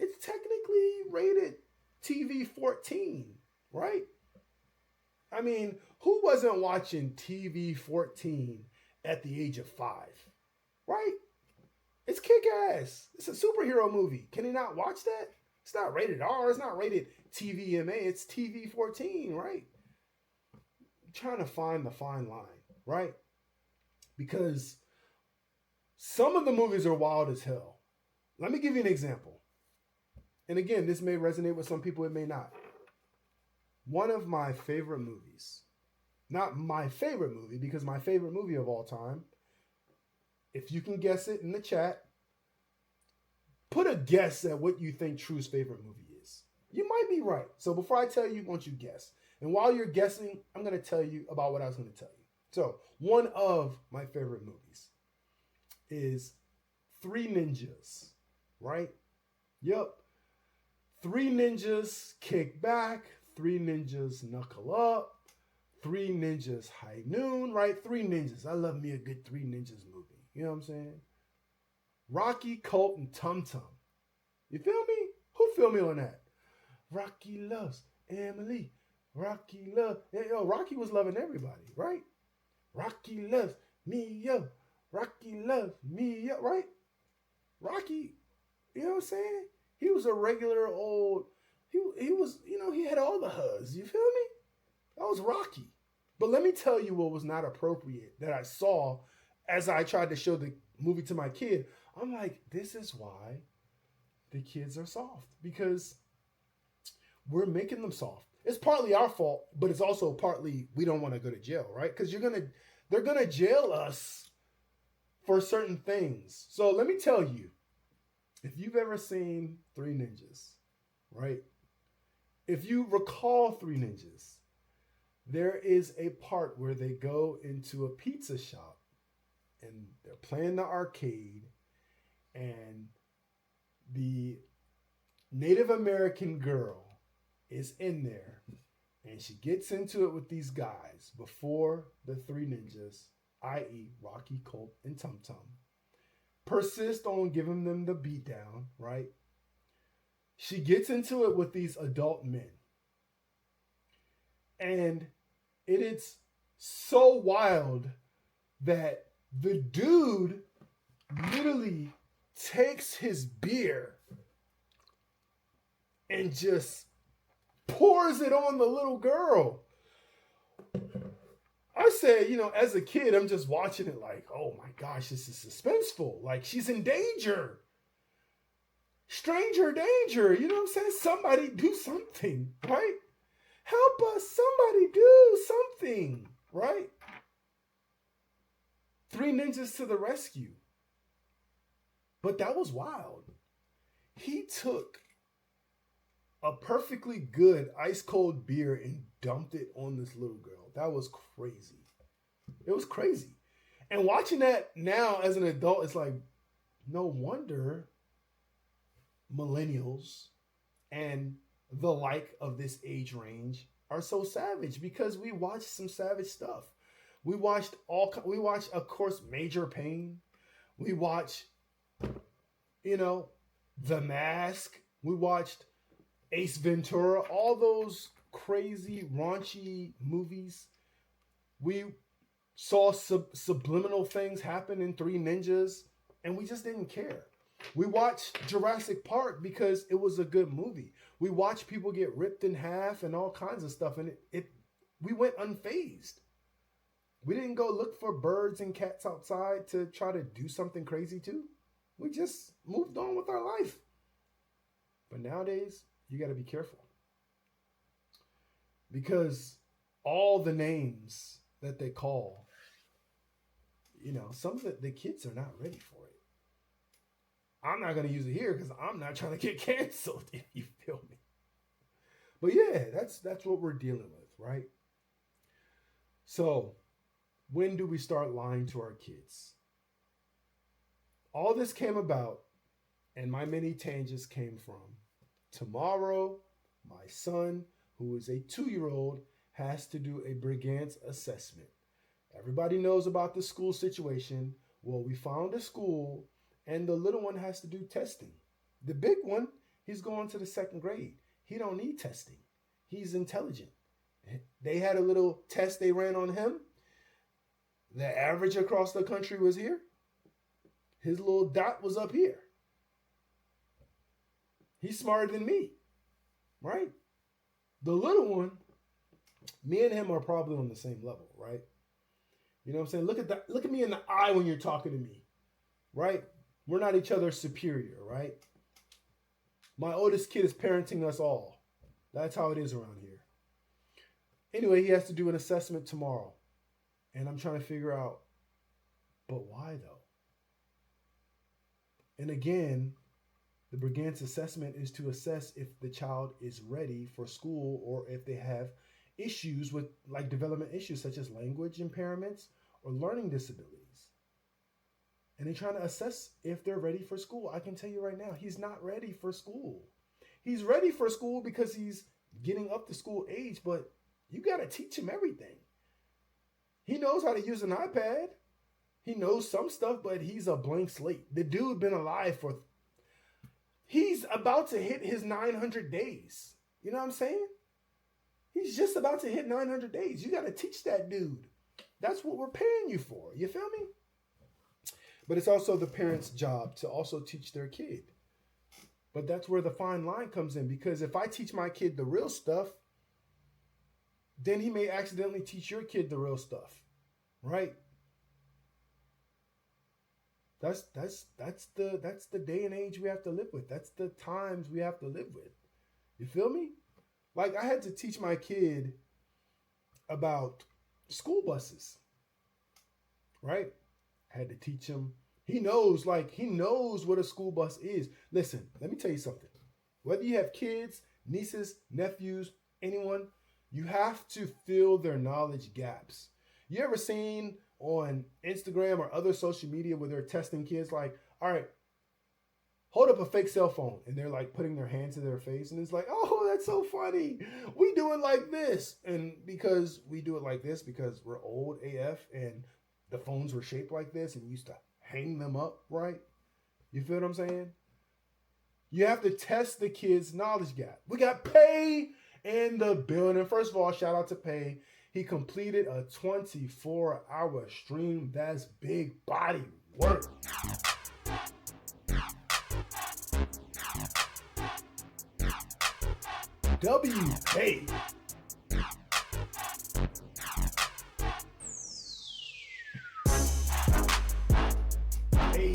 it's technically rated TV 14, right? I mean, who wasn't watching TV 14 at the age of 5, right? It's Kick-Ass. It's a superhero movie. Can he not watch that? It's not rated R. It's not rated TVMA. It's TV 14, right? I'm trying to find the fine line, right? Because some of the movies are wild as hell. Let me give you an example. And again, this may resonate with some people, it may not. One of my favorite movies, not my favorite movie, because my favorite movie of all time, if you can guess it in the chat, put a guess at what you think True's favorite movie is. You might be right. So before I tell you, why don't you guess? And while you're guessing, I'm going to tell you about what I was going to tell you. So one of my favorite movies is Three Ninjas, right? Yep. Three Ninjas Kick Back. Three Ninjas Knuckle Up. Three Ninjas High Noon, right? Three Ninjas. I love me a good Three Ninjas movie. You know what I'm saying? Rocky, Colt, and Tum Tum. You feel me? Who feel me on that? Rocky loves Emily. Rocky loves... Yo, Rocky was loving everybody, right? Rocky loves me, yo. Rocky loves me, yo, right? Rocky, you know what I'm saying? He was a regular old... He was, you know, he had all the huzz. You feel me? That was Rocky. But let me tell you what was not appropriate that I saw as I tried to show the movie to my kid. I'm like, this is why the kids are soft. Because we're making them soft. It's partly our fault, but it's also partly we don't want to go to jail, right? Because they're gonna jail us for certain things. So let me tell you, if you've ever seen Three Ninjas, right? If you recall Three Ninjas, there is a part where they go into a pizza shop and they're playing the arcade, and the Native American girl is in there, and she gets into it with these guys before the Three Ninjas, i.e. Rocky, Colt, and Tum Tum, persist on giving them the beatdown, right? She gets into it with these adult men. And it is so wild that the dude literally takes his beer and just pours it on the little girl. I said, you know, as a kid, I'm just watching it like, oh my gosh, this is suspenseful. Like, she's in danger. Stranger danger. You know what I'm saying? Somebody do something, right? Help us. Somebody do something, right? Three Ninjas to the rescue. But that was wild. He took a perfectly good ice cold beer and dumped it on this little girl. That was crazy. It was crazy. And watching that now as an adult, it's like, no wonder millennials and the like of this age range are so savage, because we watched some savage stuff. We watched, of course, Major Pain. We watched, you know, The Mask. We watched Ace Ventura, all those crazy, raunchy movies. We saw subliminal things happen in Three Ninjas, and we just didn't care. We watched Jurassic Park because it was a good movie. We watched people get ripped in half and all kinds of stuff, and we went unfazed. We didn't go look for birds and cats outside to try to do something crazy too. We just moved on with our life. But nowadays, you got to be careful. Because all the names that they call, some of the kids are not ready for it. I'm not going to use it here because I'm not trying to get canceled, if you feel me. But yeah, that's what we're dealing with, right? So, when do we start lying to our kids? All this came about, and my many tangents came from tomorrow, my son, who is a 2-year-old, has to do a Brigance assessment. Everybody knows about the school situation. Well, we found a school, and the little one has to do testing. The big one, he's going to the 2nd grade. He don't need testing. He's intelligent. They had a little test they ran on him. The average across the country was here. His little dot was up here. He's smarter than me, right? The little one, me and him are probably on the same level, right? You know what I'm saying? Look at me in the eye when you're talking to me, right? We're not each other's superior, right? My oldest kid is parenting us all. That's how it is around here. Anyway, he has to do an assessment tomorrow. And I'm trying to figure out, but why though? And again, the Brigance assessment is to assess if the child is ready for school or if they have issues with like development issues such as language impairments or learning disabilities. And they're trying to assess if they're ready for school. I can tell you right now, he's not ready for school. He's ready for school because he's getting up to school age, but you got to teach him everything. He knows how to use an iPad. He knows some stuff, but he's a blank slate. The dude been alive he's about to hit his 900 days. You know what I'm saying? He's just about to hit 900 days. You got to teach that dude. That's what we're paying you for. You feel me? But it's also the parent's job to also teach their kid. But that's where the fine line comes in, because if I teach my kid the real stuff, then he may accidentally teach your kid the real stuff, right? That's the day and age we have to live with. That's the times we have to live with. You feel me? Like I had to teach my kid about school buses, right? I had to teach him. He knows what a school bus is. Listen, let me tell you something. Whether you have kids, nieces, nephews, anyone, you have to fill their knowledge gaps. You ever seen on Instagram or other social media where they're testing kids like, all right, hold up a fake cell phone, and they're like putting their hand to their face, and it's like, oh, that's so funny. We do it like this. And because we do it like this, because we're old AF and the phones were shaped like this and used to hang them up, right? You feel what I'm saying? You have to test the kids' knowledge gap. We got Pay in the building. First of all, shout out to Pay. He completed a 24-hour stream. That's big body work. WK. Hey.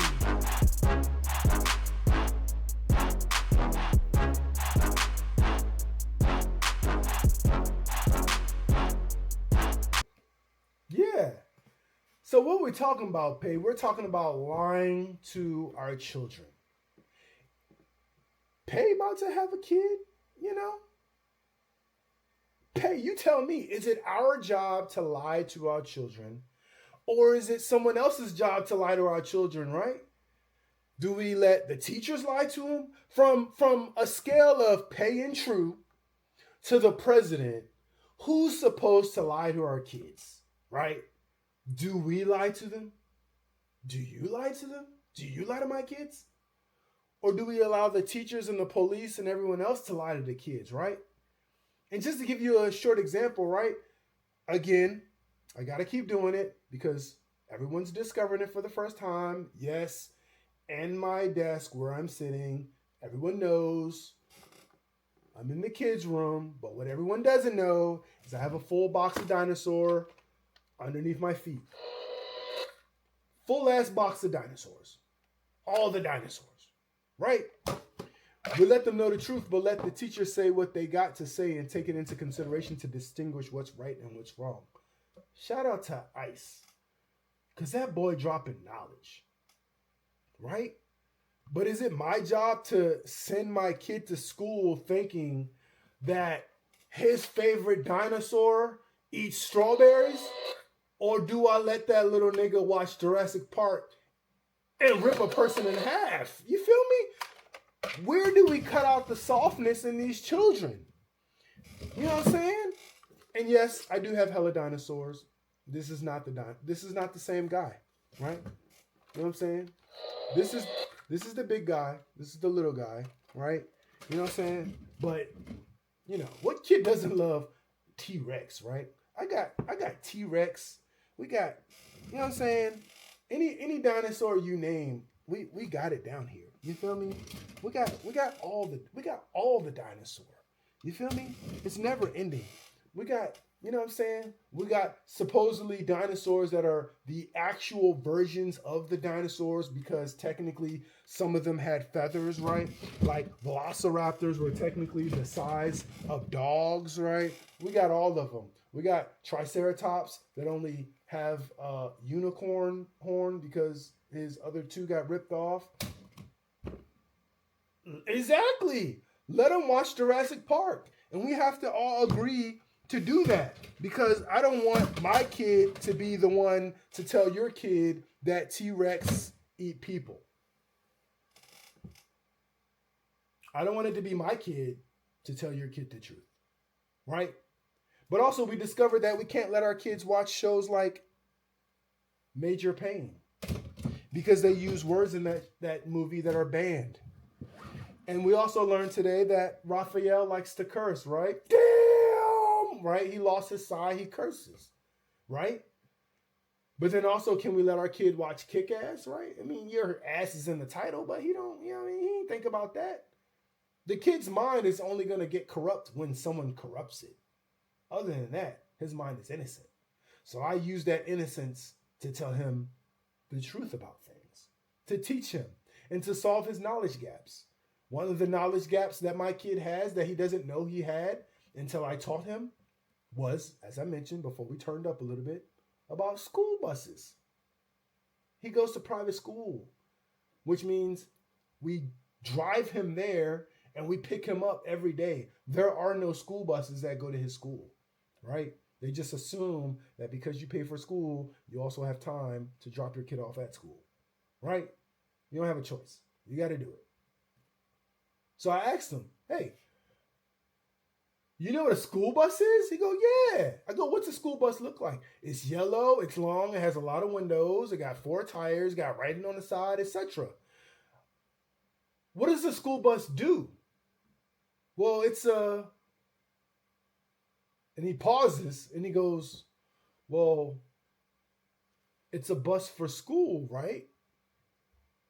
Yeah. So what we're talking about, Pay, we're talking about lying to our children. Pay about to have a kid, you know? Pay, you tell me, is it our job to lie to our children, or is it someone else's job to lie to our children, right? Do we let the teachers lie to them? From a scale of Pay and True to the president, who's supposed to lie to our kids, right? Do we lie to them? Do you lie to them? Do you lie to my kids? Or do we allow the teachers and the police and everyone else to lie to the kids, right? And just to give you a short example, right? Again, I got to keep doing it because everyone's discovering it for the first time. Yes, and my desk where I'm sitting. Everyone knows I'm in the kids' room, but what everyone doesn't know is I have a full box of dinosaur underneath my feet. Full ass box of dinosaurs. All the dinosaurs. Right? We let them know the truth, but let the teacher say what they got to say and take it into consideration to distinguish what's right and what's wrong. Shout out to Ice. Because that boy dropping knowledge. Right? But is it my job to send my kid to school thinking that his favorite dinosaur eats strawberries? Or do I let that little nigga watch Jurassic Park and rip a person in half? You feel me? Where do we cut out the softness in these children? You know what I'm saying? And yes, I do have hella dinosaurs. This is not the same guy, right? You know what I'm saying? This is the big guy. This is the little guy, right? You know what I'm saying? But you know, what kid doesn't love T-Rex, right? I got T-Rex. We got, you know what I'm saying? Any dinosaur you name, we got it down here. You feel me? We got all the dinosaur. You feel me? It's never ending. We got, you know what I'm saying? We got supposedly dinosaurs that are the actual versions of the dinosaurs because technically some of them had feathers, right? Like velociraptors were technically the size of dogs, right? We got all of them. We got Triceratops that only have a unicorn horn because his other two got ripped off. Exactly. Let them watch Jurassic Park. And we have to all agree to do that because I don't want my kid to be the one to tell your kid that T-Rex eat people. I don't want it to be my kid to tell your kid the truth, right? But also we discovered that we can't let our kids watch shows like Major Pain because they use words in that movie that are banned. And we also learned today that Raphael likes to curse, right? Damn! Right? He lost his side, he curses, right? But then also, can we let our kid watch Kick-Ass, right? I mean, your ass is in the title, but he don't, you know what I mean? He ain't think about that. The kid's mind is only going to get corrupt when someone corrupts it. Other than that, his mind is innocent. So I use that innocence to tell him the truth about things, to teach him, and to solve his knowledge gaps. One of the knowledge gaps that my kid has that he doesn't know he had until I taught him was, as I mentioned before we turned up a little bit, about school buses. He goes to private school, which means we drive him there and we pick him up every day. There are no school buses that go to his school, right? They just assume that because you pay for school, you also have time to drop your kid off at school, right? You don't have a choice. You got to do it. So I asked him, hey, you know what a school bus is? He go, yeah. I go, what's a school bus look like? It's yellow, it's long, it has a lot of windows, it got 4 tires, got writing on the side, etc. What does a school bus do? Well, it's a... And he pauses and he goes, well, it's a bus for school, right?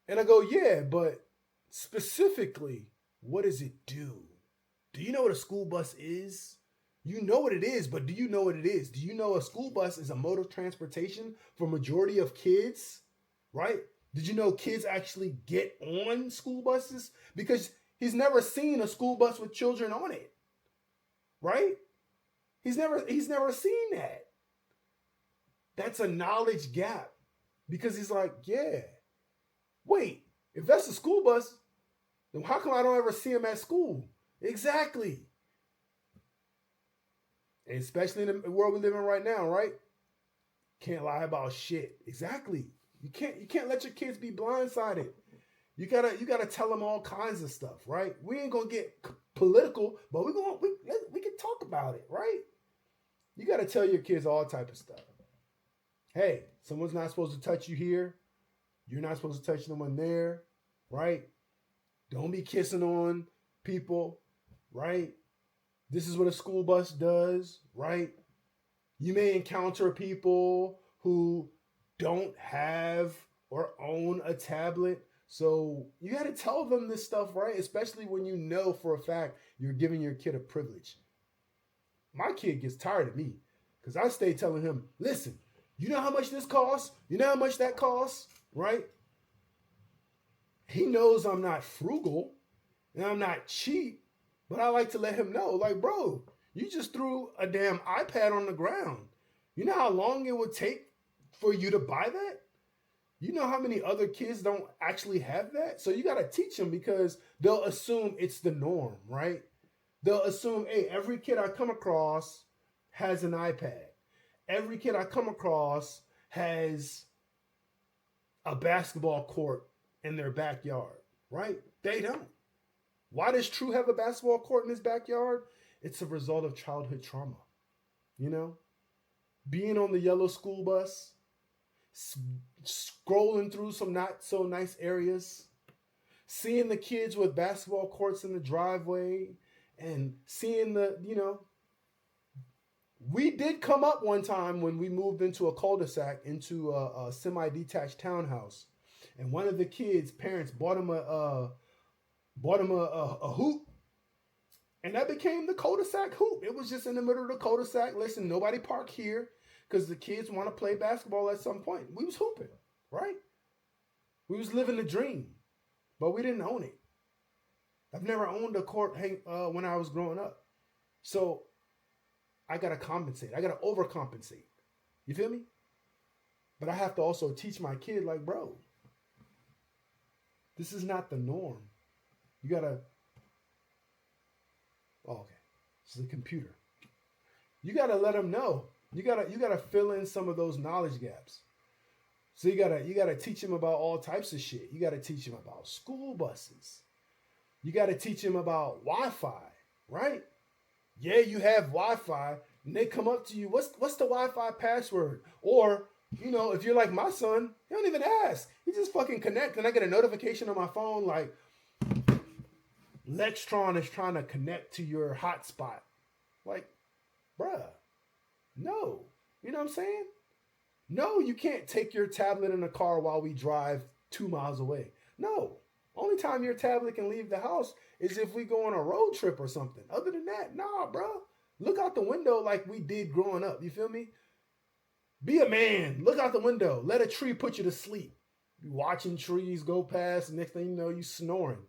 And I go, yeah, but specifically, what does it do? Do you know what a school bus is? You know what it is, but do you know what it is? Do you know a school bus is a mode of transportation for majority of kids, right? Did you know kids actually get on school buses? Because he's never seen a school bus with children on it, right? He's never seen that. That's a knowledge gap because he's like, yeah, wait, if that's a school bus, then how come I don't ever see him at school? Exactly. And especially in the world we live in right now, right? Can't lie about shit. Exactly. You can't let your kids be blindsided. You gotta tell them all kinds of stuff, right? We ain't gonna get political, but we can talk about it, right? You gotta tell your kids all type of stuff. Hey, someone's not supposed to touch you here. You're not supposed to touch someone there, right? Don't be kissing on people, right? This is what a school bus does, right? You may encounter people who don't have or own a tablet. So you got to tell them this stuff, right? Especially when you know for a fact you're giving your kid a privilege. My kid gets tired of me because I stay telling him, listen, you know how much this costs? You know how much that costs, right? He knows I'm not frugal and I'm not cheap, but I like to let him know, like, bro, you just threw a damn iPad on the ground. You know how long it would take for you to buy that? You know how many other kids don't actually have that? So you got to teach them because they'll assume it's the norm, right? They'll assume, hey, every kid I come across has an iPad. Every kid I come across has a basketball court in their backyard, right? They don't. Why does True have a basketball court in his backyard? It's a result of childhood trauma. You know, being on the yellow school bus, scrolling through some not so nice areas, seeing the kids with basketball courts in the driveway, and seeing we did come up one time when we moved into a cul-de-sac, into a semi-detached townhouse, and one of the kids' parents bought him a hoop, and that became the cul-de-sac hoop. It was just in the middle of the cul-de-sac. Listen, nobody park here because the kids want to play basketball at some point. We was hooping, right? We was living the dream, but we didn't own it. I've never owned a court when I was growing up. So I got to compensate. I got to overcompensate. You feel me? But I have to also teach my kid, like, bro, this is not the norm. You got to, okay, this is a computer. You got to let them know. You got to fill in some of those knowledge gaps. So you got to teach them about all types of shit. You got to teach them about school buses. You got to teach them about Wi-Fi, right? Yeah, you have Wi-Fi, and they come up to you, what's the Wi-Fi password? Or, if you're like my son, he don't even ask. He just fucking connect, and I get a notification on my phone like, Lextron is trying to connect to your hotspot. Like, bruh, no. You know what I'm saying? No, you can't take your tablet in the car while we drive 2 miles away. No. Only time your tablet can leave the house is if we go on a road trip or something. Other than that, nah, bro. Look out the window like we did growing up. You feel me? Be a man. Look out the window. Let a tree put you to sleep. You watching trees go past, and next thing you know, you snoring.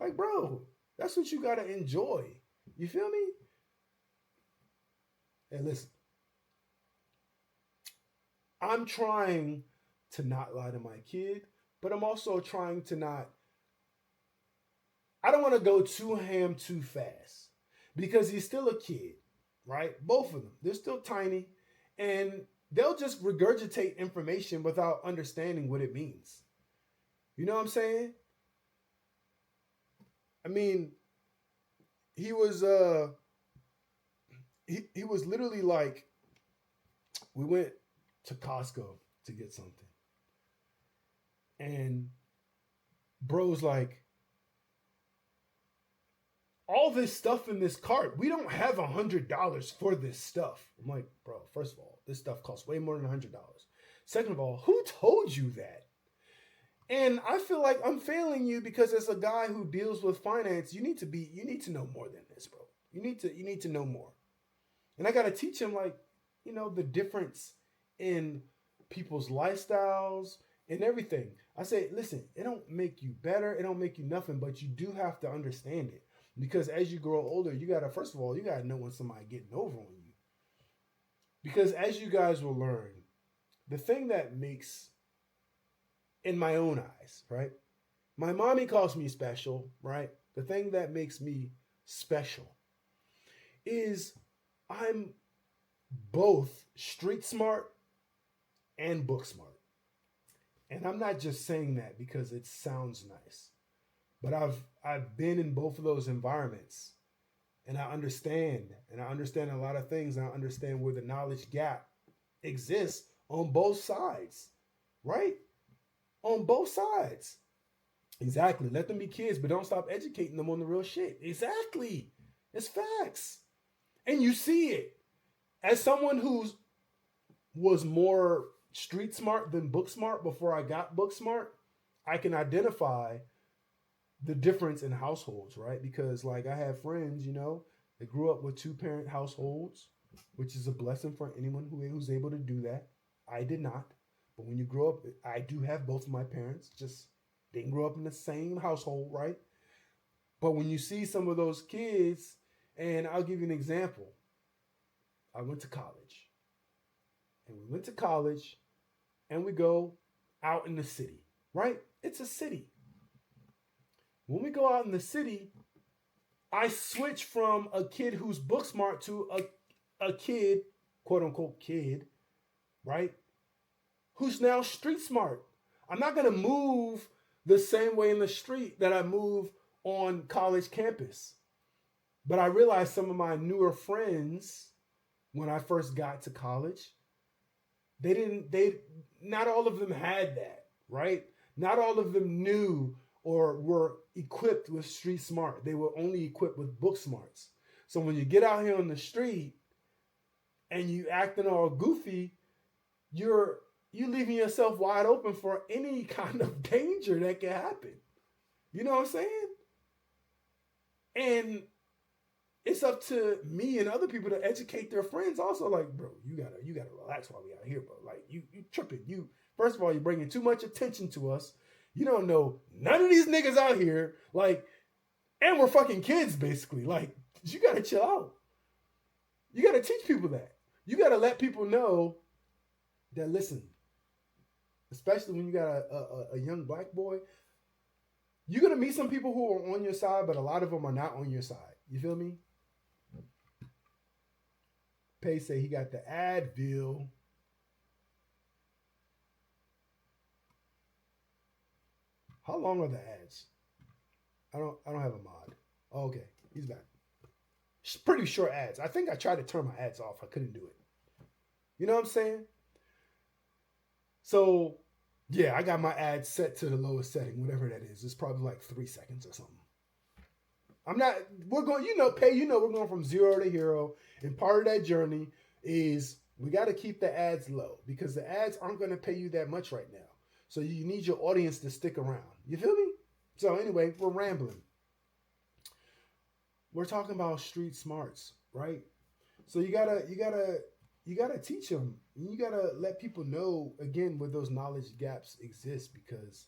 Like, bro, that's what you got to enjoy. You feel me? And listen, I'm trying to not lie to my kid, but I'm also trying to not, I don't want to go too ham too fast because he's still a kid, right? Both of them, they're still tiny, and they'll just regurgitate information without understanding what it means. You know what I'm saying? I mean, he was he was literally like, we went to Costco to get something, and bro's like, all this stuff in this cart, we don't have $100 for this stuff. I'm like, bro, first of all, this stuff costs way more than $100. Second of all, who told you that? And I feel like I'm failing you because as a guy who deals with finance, you need to know more than this, bro. You need to know more. And I got to teach him, like, the difference in people's lifestyles and everything. I say, listen, it don't make you better. It don't make you nothing, but you do have to understand it. Because as you grow older, first of all, you got to know when somebody getting over on you. Because as you guys will learn, the thing that makes, in my own eyes, right? My mommy calls me special, right? The thing that makes me special is I'm both street smart and book smart. And I'm not just saying that because it sounds nice. But I've been in both of those environments, and I understand a lot of things, and I understand where the knowledge gap exists on both sides, right? On both sides. Exactly. Let them be kids, but don't stop educating them on the real shit. Exactly. It's facts. And you see it. As someone who was more street smart than book smart before I got book smart, I can identify the difference in households, right? Because like I have friends, that grew up with two-parent households, which is a blessing for anyone who's able to do that. I did not. But when you grow up, I do have both of my parents, just didn't grow up in the same household, right? But when you see some of those kids, and I'll give you an example. I went to college. And we went to college and we go out in the city, right? It's a city. When we go out in the city, I switch from a kid who's book smart to a kid, quote unquote kid, right? Who's now street smart. I'm not going to move the same way in the street that I move on college campus. But I realized some of my newer friends, when I first got to college, not all of them had that, right? Not all of them knew or were equipped with street smart. They were only equipped with book smarts. So when you get out here on the street and you acting all goofy, you leaving yourself wide open for any kind of danger that can happen. You know what I'm saying? And it's up to me and other people to educate their friends also. Like, bro, you gotta relax while we out here, bro. Like, you tripping. First of all, you're bringing too much attention to us. You don't know none of these niggas out here. Like, and we're fucking kids, basically. Like, you gotta chill out. You gotta teach people that. You gotta let people know that, listen, especially when you got a young black boy, you're gonna meet some people who are on your side, but a lot of them are not on your side. You feel me? Pay say he got the Advil. How long are the ads? I don't have a mod. Oh, okay, he's back. Pretty short ads. I think I tried to turn my ads off. I couldn't do it. You know what I'm saying? So, yeah, I got my ads set to the lowest setting, whatever that is. It's probably like 3 seconds or something. We're going from zero to hero. And part of that journey is we got to keep the ads low because the ads aren't going to pay you that much right now. So you need your audience to stick around. You feel me? So anyway, we're rambling. We're talking about street smarts, right? So you gotta teach them. You gotta let people know again where those knowledge gaps exist because,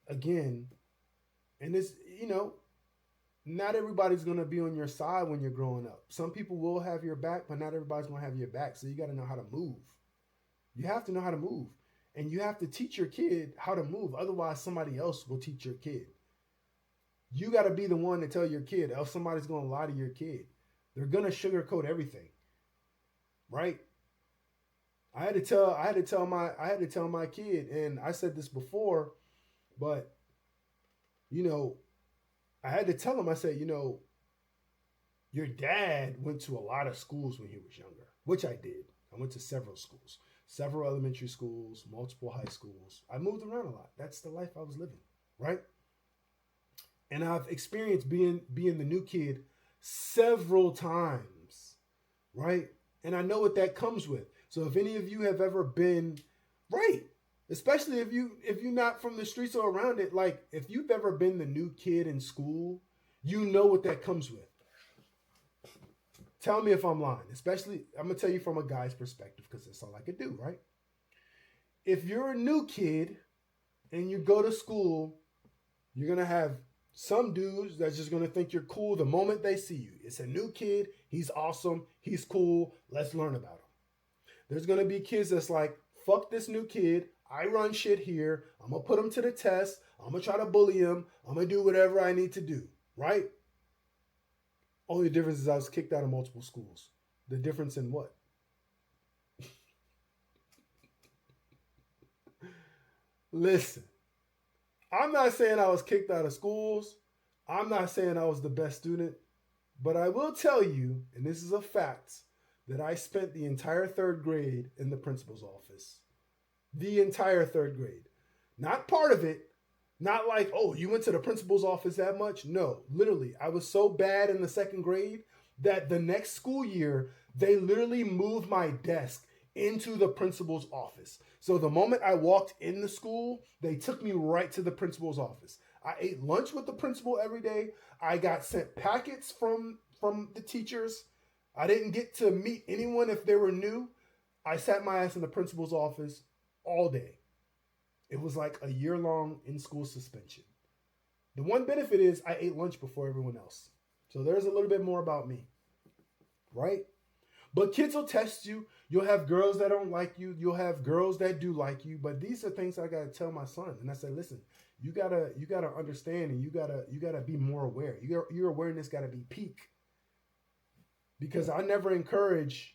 again, and this, not everybody's gonna be on your side when you're growing up. Some people will have your back, but not everybody's gonna have your back. So you gotta know how to move. You have to know how to move. And you have to teach your kid how to move. Otherwise, somebody else will teach your kid. You got to be the one to tell your kid, else somebody's going to lie to your kid. They're going to sugarcoat everything. Right? I had to tell my kid, and I said this before, but I had to tell him, I said, your dad went to a lot of schools when he was younger, which I did. I went to several schools. Several elementary schools, multiple high schools. I moved around a lot. That's the life I was living, right? And I've experienced being the new kid several times, right? And I know what that comes with. So if any of you have ever been, right, especially if you're not from the streets or around it, like if you've ever been the new kid in school, you know what that comes with. Tell me if I'm lying. Especially, I'm going to tell you from a guy's perspective because that's all I could do, right? If you're a new kid and you go to school, you're going to have some dudes that's just going to think you're cool the moment they see you. It's a new kid. He's awesome. He's cool. Let's learn about him. There's going to be kids that's like, fuck this new kid. I run shit here. I'm going to put him to the test. I'm going to try to bully him. I'm going to do whatever I need to do, right? Only difference is I was kicked out of multiple schools. The difference in what? Listen, I'm not saying I was kicked out of schools. I'm not saying I was the best student. But I will tell you, and this is a fact, that I spent the entire third grade in the principal's office. The entire third grade. Not part of it. Not like, oh, you went to the principal's office that much? No, literally. I was so bad in the second grade that the next school year, they literally moved my desk into the principal's office. So the moment I walked in the school, they took me right to the principal's office. I ate lunch with the principal every day. I got sent packets from the teachers. I didn't get to meet anyone if they were new. I sat my ass in the principal's office all day. It was like a year-long in-school suspension. The one benefit is I ate lunch before everyone else. So there's a little bit more about me, right? But kids will test you. You'll have girls that don't like you. You'll have girls that do like you. But these are things I gotta tell my son. And I say, listen, you gotta understand, and you gotta be more aware. Your awareness gotta be peak. Because I never encourage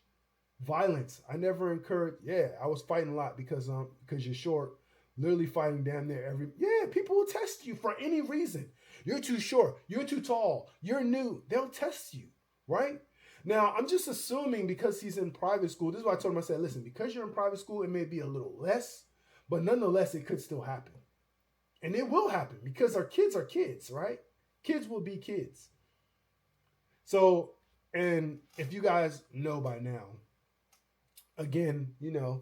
violence. I never encourage. Yeah, I was fighting a lot because you're short. Literally fighting damn near every. Yeah, people will test you for any reason. You're too short. You're too tall. You're new. They'll test you, right? Now, I'm just assuming because he's in private school. This is why I told him, I said, listen, because you're in private school, it may be a little less, but nonetheless, it could still happen. And it will happen because our kids are kids, right? Kids will be kids. So, and if you guys know by now, again, you know,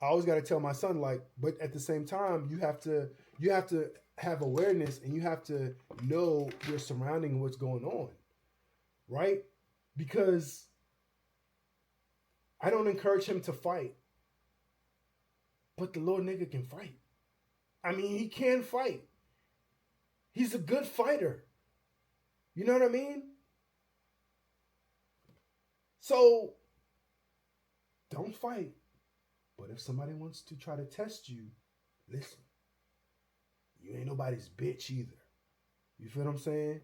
I always got to tell my son, like, but at the same time, you have to have awareness, and you have to know your surrounding and what's going on, right? Because I don't encourage him to fight, but the little nigga can fight. I mean, he can fight. He's a good fighter. You know what I mean? So, don't fight. But if somebody wants to try to test you, listen. You ain't nobody's bitch either. You feel what I'm saying?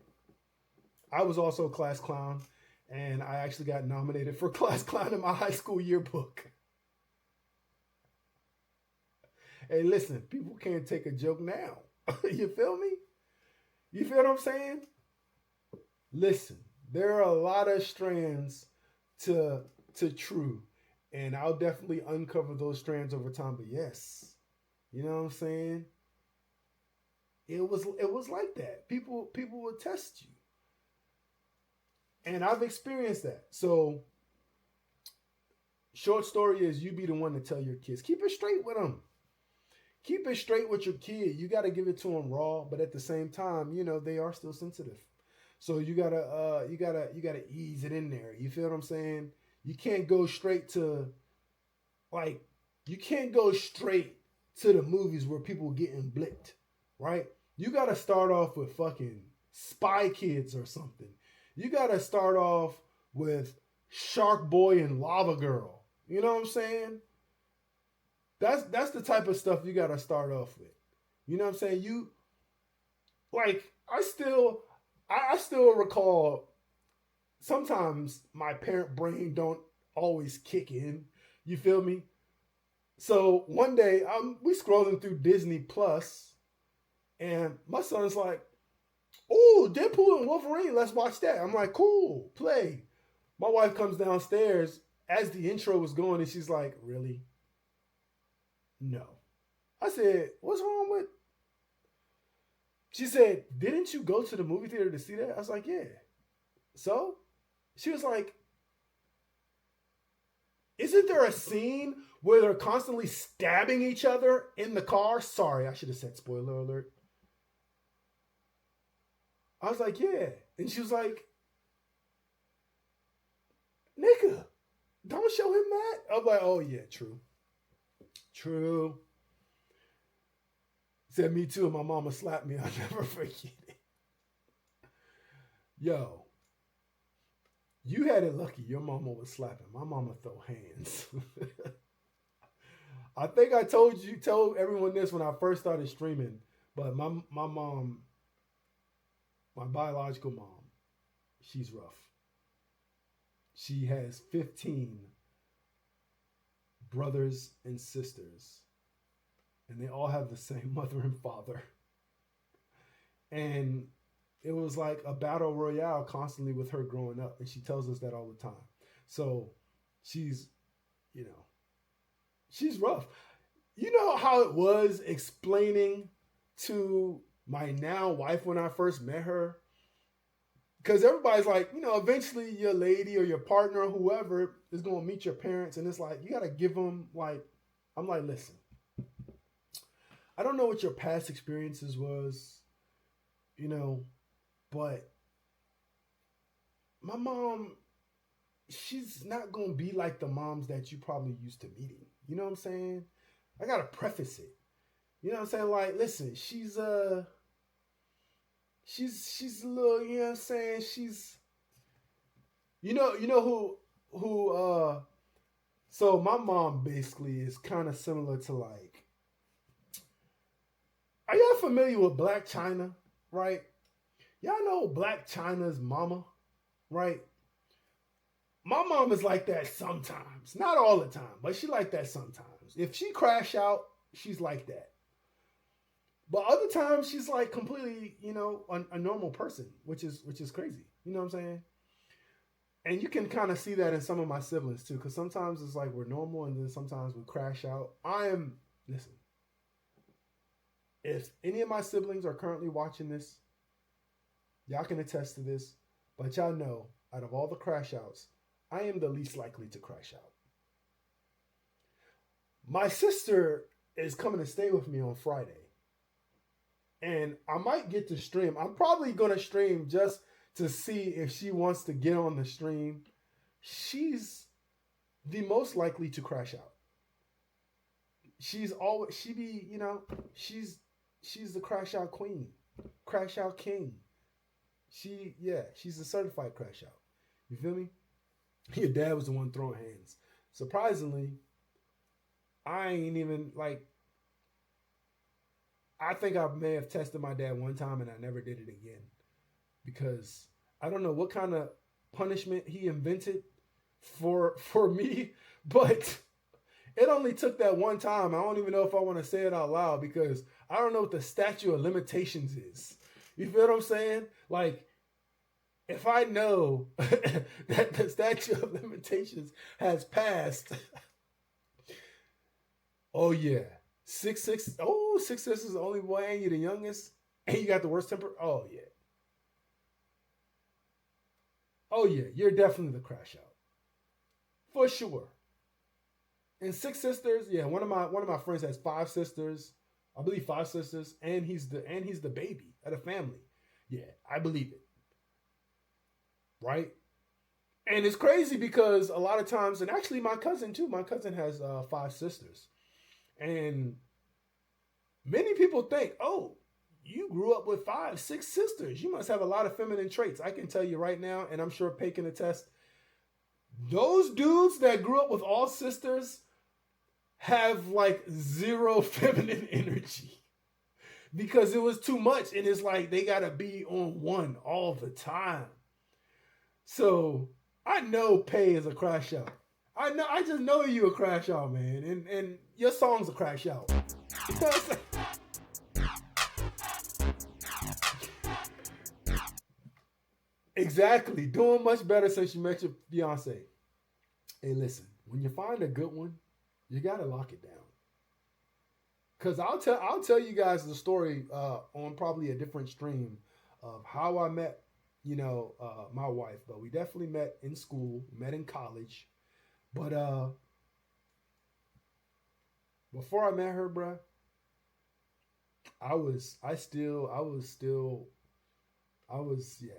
I was also a class clown, and I actually got nominated for class clown in my high school yearbook. Hey, listen, people can't take a joke now. You feel me? You feel what I'm saying? Listen, there are a lot of strands to true. And I'll definitely uncover those strands over time. But yes, you know what I'm saying? It was like that. People would test you. And I've experienced that. So, short story is, you be the one to tell your kids. Keep it straight with them. Keep it straight with your kid. You got to give it to them raw, but at the same time, you know, they are still sensitive. So you gotta ease it in there. You feel what I'm saying? You can't go straight to, like, you can't go straight to the movies where people getting blicked, right? You got to start off with fucking Spy Kids or something. You got to start off with Shark Boy and Lava Girl. You know what I'm saying? That's the type of stuff you got to start off with. You know what I'm saying? You, like, I still recall, sometimes my parent brain don't always kick in. You feel me? So one day, we scrolling through Disney Plus, and my son's like, "Oh, Deadpool and Wolverine, let's watch that." I'm like, "Cool, play." My wife comes downstairs as the intro was going, and she's like, "Really? No." I said, "What's wrong with?" She said, "Didn't you go to the movie theater to see that?" I was like, "Yeah." So she was like, "Isn't there a scene where they're constantly stabbing each other in the car?" Sorry, I should have said spoiler alert. I was like, "Yeah." And she was like, "Nigga, don't show him that." I was like, "Oh yeah, true. True." Said me too, and my mama slapped me. I'll never forget it. Yo, you had it lucky. Your mama was slapping. My mama throw hands. I think I told everyone this when I first started streaming, but my mom, my biological mom, she's rough. She has 15 brothers and sisters, and they all have the same mother and father. And it was like a battle royale constantly with her growing up, and she tells us that all the time. So she's, you know, she's rough. You know how it was explaining to my now wife when I first met her because everybody's like, eventually your lady or your partner or whoever is going to meet your parents. And it's like, you got to give them I'm like, listen, I don't know what your past experiences was, but my mom, she's not going to be like the moms that you probably used to meeting. You know what I'm saying? I got to preface it. You know what I'm saying? Like, listen, she's a little, you know what I'm saying? She's, so my mom basically is kind of similar to like, are y'all familiar with Black China, right? Y'all know Black China's mama, right? My mom is like that sometimes. Not all the time, but she like that sometimes. If she crash out, she's like that. But other times she's like completely, a normal person, which is crazy. You know what I'm saying? And you can kind of see that in some of my siblings too, because sometimes it's like we're normal and then sometimes we crash out. Listen, if any of my siblings are currently watching this, y'all can attest to this, but y'all know, out of all the crash outs, I am the least likely to crash out. My sister is coming to stay with me on Friday. And I might get to stream. I'm probably going to stream just to see if she wants to get on the stream. She's the most likely to crash out. She's the crash out queen, crash out king. She's a certified crash out. You feel me? Your dad was the one throwing hands. Surprisingly, I ain't even I think I may have tested my dad one time and I never did it again because I don't know what kind of punishment he invented for me, but it only took that one time. I don't even know if I want to say it out loud because I don't know what the statute of limitations is. You feel what I'm saying? Like, if I know that the statute of limitations has passed, oh yeah, 6'6", 6'6" is the only boy, and you're the youngest, and you got the worst temper. Oh yeah, you're definitely the crash out, for sure. And 6 sisters, yeah. One of my friends has 5 sisters, I believe 5 sisters, and he's the baby of the family. Yeah, I believe it. Right? And it's crazy because a lot of times, and actually my cousin too, my cousin has 5 sisters. And many people think, oh, you grew up with 5, 6 sisters. You must have a lot of feminine traits. I can tell you right now, and I'm sure Pei can attest, those dudes that grew up with all sisters have like 0 feminine energy. Because it was too much, and it's like they gotta be on one all the time. So I know Pei is a crash out. I just know you a crash out, man. And your song's a crash out. You know what I'm saying? Exactly. Doing much better since you met your fiance. Hey, listen, when you find a good one, you gotta lock it down. Cause I'll tell you guys the story on probably a different stream of how I met, my wife. But we definitely met in school, met in college. But before I met her, bruh, I was yeah.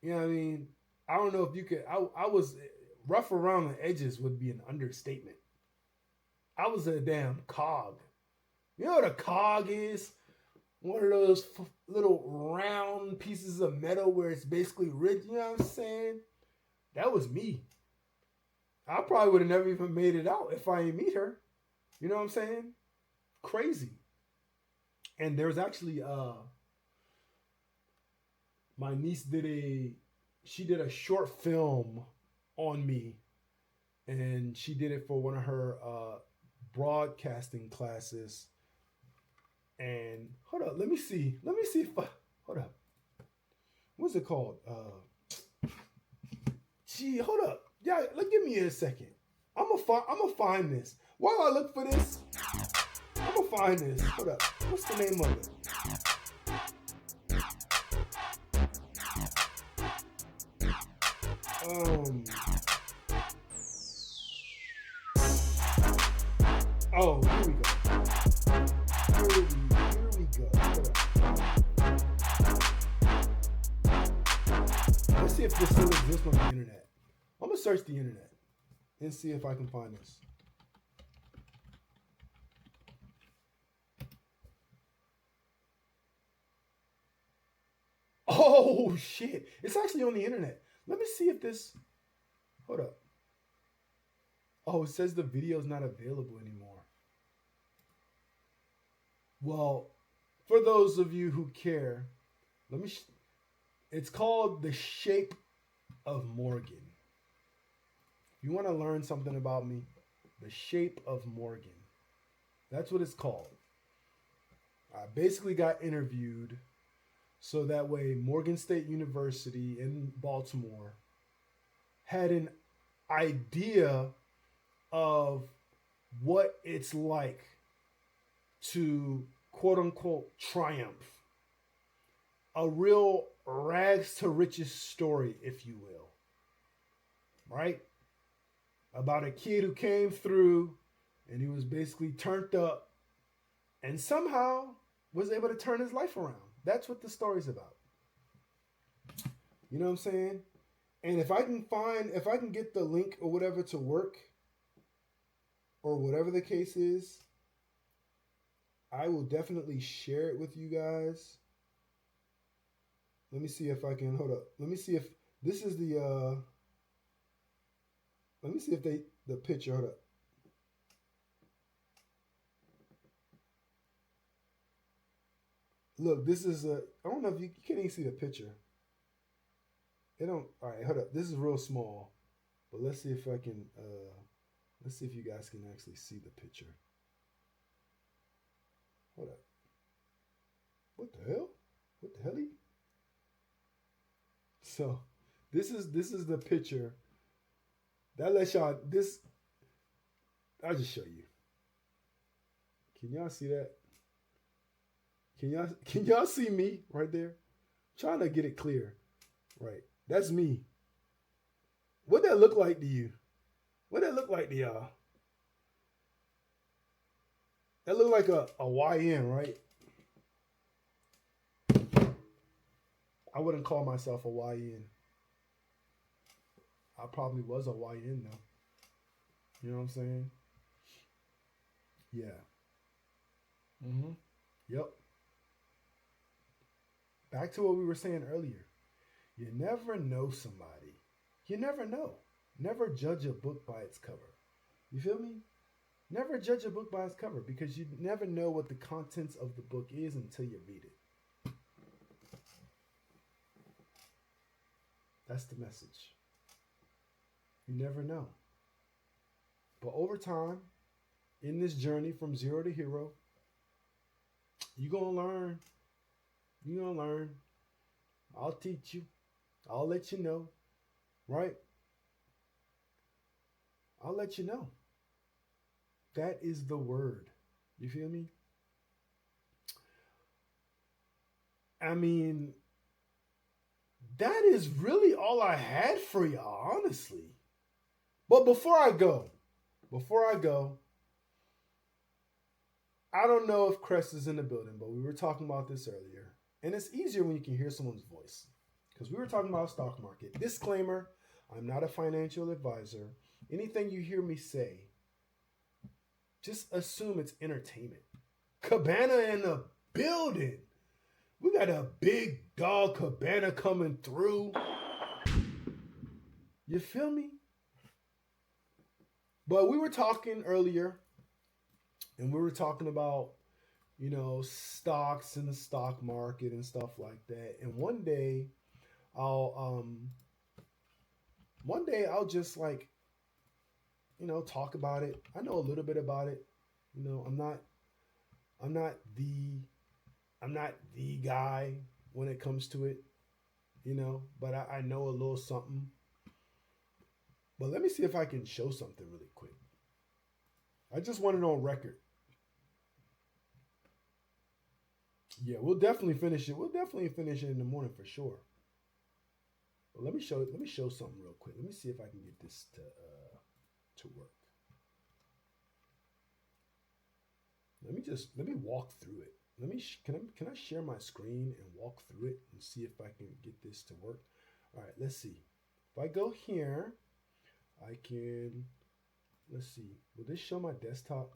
You know what I mean? I don't know if you could. I was rough around the edges would be an understatement. I was a damn cog. You know what a cog is? One of those little round pieces of metal where it's basically rigid. You know what I'm saying? That was me. I probably would have never even made it out if I didn't meet her. You know what I'm saying? Crazy. And there was actually my niece did a short film on me, and she did it for one of her broadcasting classes. And hold up, let me see if hold up. What's it called? Hold up. Yeah, give me a second. I'm gonna find this. While I look for this, I'm gonna find this. Hold up. What's the name of it? Oh, here we go. Here we go. Let's see if this still exists on the internet. I'm gonna search the internet and see if I can find this. Oh shit! It's actually on the internet. Let me see if this. Hold up. Oh, it says the video is not available anymore. Well, for those of you who care, let me. It's called The Shape of Morgan. If you want to learn something about me, The Shape of Morgan. That's what it's called. I basically got interviewed so that way Morgan State University in Baltimore had an idea of what it's like to quote unquote triumph. A real rags to riches story, if you will. Right? About a kid who came through and he was basically turned up and somehow was able to turn his life around. That's what the story's about. You know what I'm saying? And if I can get the link or whatever to work, or whatever the case is, I will definitely share it with you guys. Let me see if I can, hold up. Let me see if this is the, let me see if the picture, hold up. Look, this is I don't know if you can't even see the picture. All right, hold up. This is real small, but let's see if I can, let's see if you guys can actually see the picture. Hold up. What the hell? What the hell? So, this is the picture. That lets y'all, I'll just show you. Can y'all see that? Can y'all see me right there? I'm trying to get it clear. Right. That's me. What that look like to you? What that look like to y'all? That look like a YN, right? I wouldn't call myself a YN. I probably was a YN though. You know what I'm saying? Yeah. Mm-hmm. Yep. Back to what we were saying earlier. You never know somebody. You never know. Never judge a book by its cover. You feel me? Never judge a book by its cover because you never know what the contents of the book is until you read it. That's the message. You never know. But over time, in this journey from zero to hero, you're going to learn. You're going to learn. I'll teach you. I'll let you know. Right? I'll let you know. That is the word. You feel me? I mean, that is really all I had for y'all, honestly. But before I go, I don't know if Crest is in the building, but we were talking about this earlier. And it's easier when you can hear someone's voice. Because we were talking about stock market. Disclaimer, I'm not a financial advisor. Anything you hear me say, just assume it's entertainment. Cabana in the building. We got a big dog Cabana coming through. You feel me? But we were talking earlier, and we were talking about, you know, stocks in the stock market and stuff like that. And one day I'll just like, you know, talk about it. I know a little bit about it. You know, I'm not the guy when it comes to it, you know, but I know a little something. But let me see if I can show something really quick. I just want it on record. Yeah, we'll definitely finish it. We'll definitely finish it in the morning for sure. Well, let me show something real quick. Let me see if I can get this to work. Let me walk through it. Can I share my screen and walk through it and see if I can get this to work? All right, let's see. If I go here, I can, let's see. Will this show my desktop?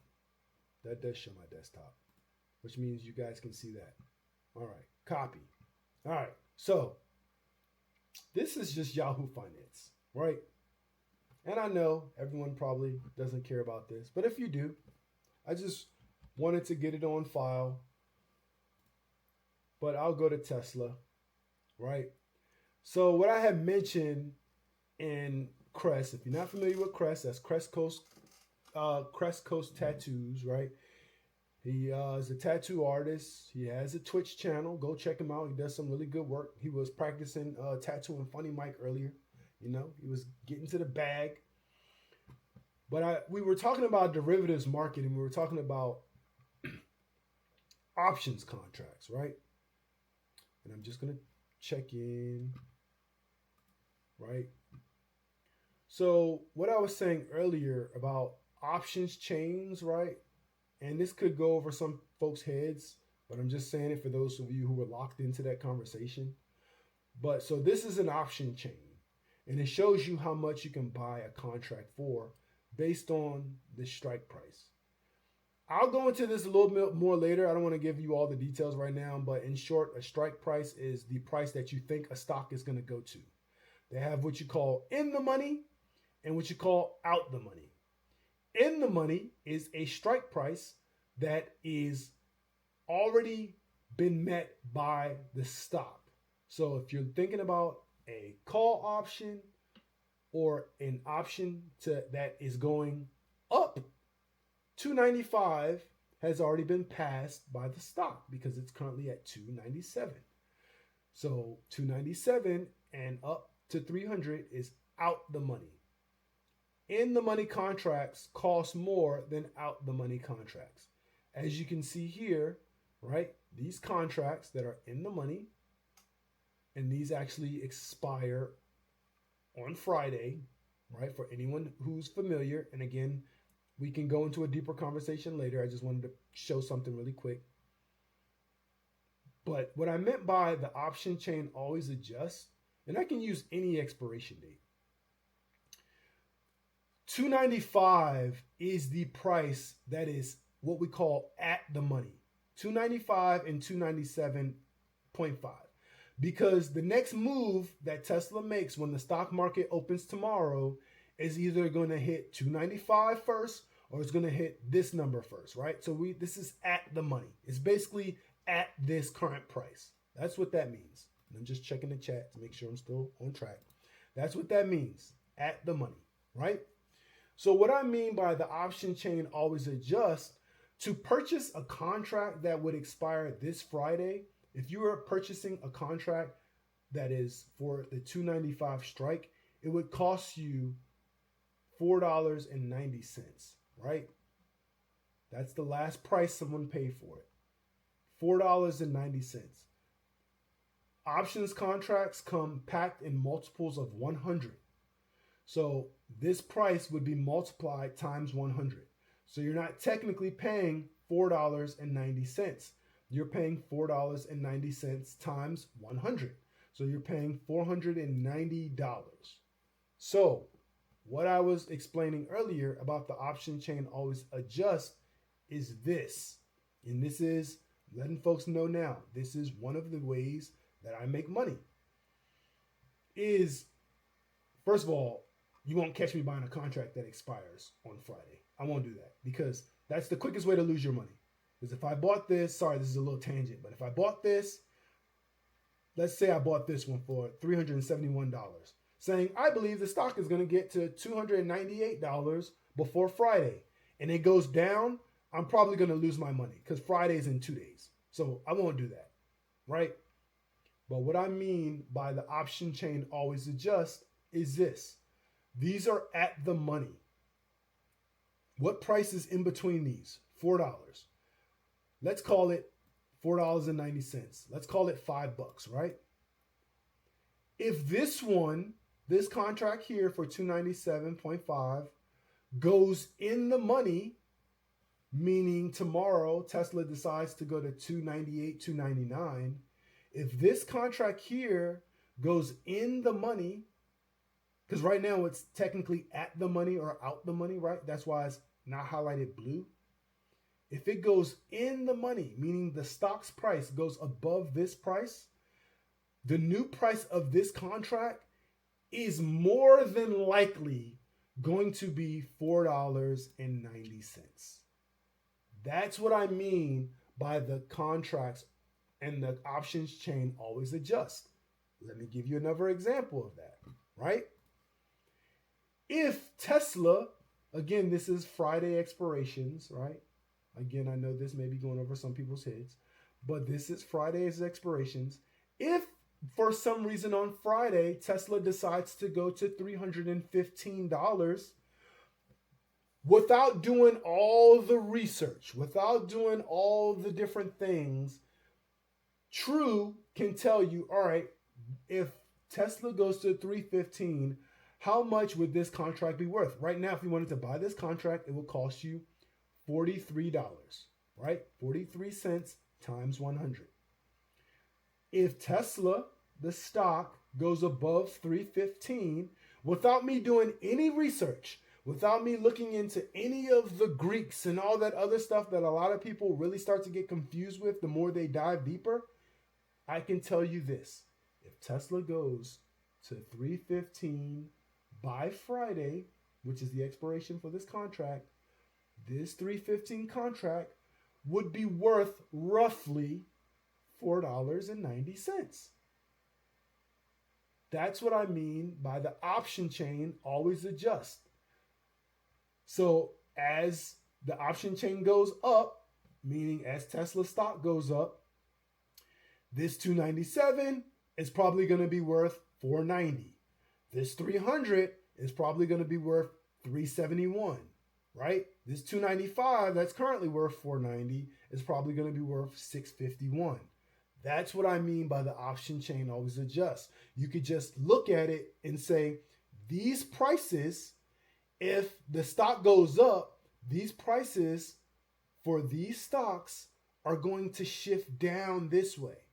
That does show my desktop, which means you guys can see that. All right, copy. All right, so this is just Yahoo Finance, right? And I know everyone probably doesn't care about this, but if you do, I just wanted to get it on file. But I'll go to Tesla, right? So what I had mentioned in Crest, if you're not familiar with Crest, that's Crest Coast Tattoos, right? He is a tattoo artist. He has a Twitch channel. Go check him out. He does some really good work. He was practicing tattooing Funny Mike earlier. You know, he was getting to the bag. But we were talking about derivatives market, and we were talking about options contracts, right? And I'm just going to check in, right? So what I was saying earlier about options chains, right? And this could go over some folks' heads, but I'm just saying it for those of you who were locked into that conversation. But so this is an option chain, and it shows you how much you can buy a contract for based on the strike price. I'll go into this a little bit more later. I don't want to give you all the details right now, but in short, a strike price is the price that you think a stock is going to go to. They have what you call in the money and what you call out the money. In the money is a strike price that is already been met by the stock. So if you're thinking about a call option or an option that is going up, 295 has already been passed by the stock because it's currently at 297. So 297 and up to 300 is out the money. In the money contracts cost more than out the money contracts. As you can see here, right? These contracts that are in the money, and these actually expire on Friday, right? For anyone who's familiar. And again, we can go into a deeper conversation later. I just wanted to show something really quick. But what I meant by the option chain always adjusts, and I can use any expiration date. 295 is the price that is what we call at the money. 295 and 297.5. Because the next move that Tesla makes when the stock market opens tomorrow is either going to hit 295 first or it's going to hit this number first, right? So this is at the money. It's basically at this current price. That's what that means. And I'm just checking the chat to make sure I'm still on track. That's what that means, at the money, right? So what I mean by the option chain always adjusts, to purchase a contract that would expire this Friday, if you are purchasing a contract that is for the 295 strike, it would cost you $4.90, right? That's the last price someone paid for it. $4.90. Options contracts come packed in multiples of 100. So this price would be multiplied times 100. So you're not technically paying $4.90. You're paying $4.90 times 100. So you're paying $490. So what I was explaining earlier about the option chain always adjust is this. And this is letting folks know now, this is one of the ways that I make money. Is, first of all, you won't catch me buying a contract that expires on Friday. I won't do that because that's the quickest way to lose your money. Because if I bought this, sorry, this is a little tangent, but if I bought this, let's say I bought this one for $371, saying I believe the stock is going to get to $298 before Friday, and it goes down, I'm probably going to lose my money because Friday's in 2 days. So I won't do that, right? But what I mean by the option chain always adjusts is this. These are at the money. What price is in between these? $4. Let's call it $4.90. Let's call it $5, right? If this contract here for 297.5 goes in the money, meaning tomorrow Tesla decides to go to 298, 299, if this contract here goes in the money, because right now it's technically at the money or out the money, right? That's why it's not highlighted blue. If it goes in the money, meaning the stock's price goes above this price, the new price of this contract is more than likely going to be $4.90. That's what I mean by the contracts and the options chain always adjust. Let me give you another example of that, right? If Tesla, again, this is Friday expirations, right? Again, I know this may be going over some people's heads, but this is Friday's expirations. If for some reason on Friday, Tesla decides to go to $315 without doing all the research, without doing all the different things, True can tell you, all right, if Tesla goes to 315, how much would this contract be worth? Right now, if you wanted to buy this contract, it will cost you $43, right? 43 cents times 100. If Tesla, the stock, goes above 315, without me doing any research, without me looking into any of the Greeks and all that other stuff that a lot of people really start to get confused with the more they dive deeper, I can tell you this. If Tesla goes to 315 by Friday, which is the expiration for this contract, this 315 contract would be worth roughly $4.90. That's what I mean by the option chain always adjust. So as the option chain goes up, meaning as Tesla stock goes up, this 297 is probably going to be worth 490. This 300 is probably going to be worth 371, right? This 295 that's currently worth 490 is probably going to be worth 651. That's what I mean by the option chain always adjusts. You could just look at it and say, these prices, if the stock goes up, these prices for these stocks are going to shift down this way.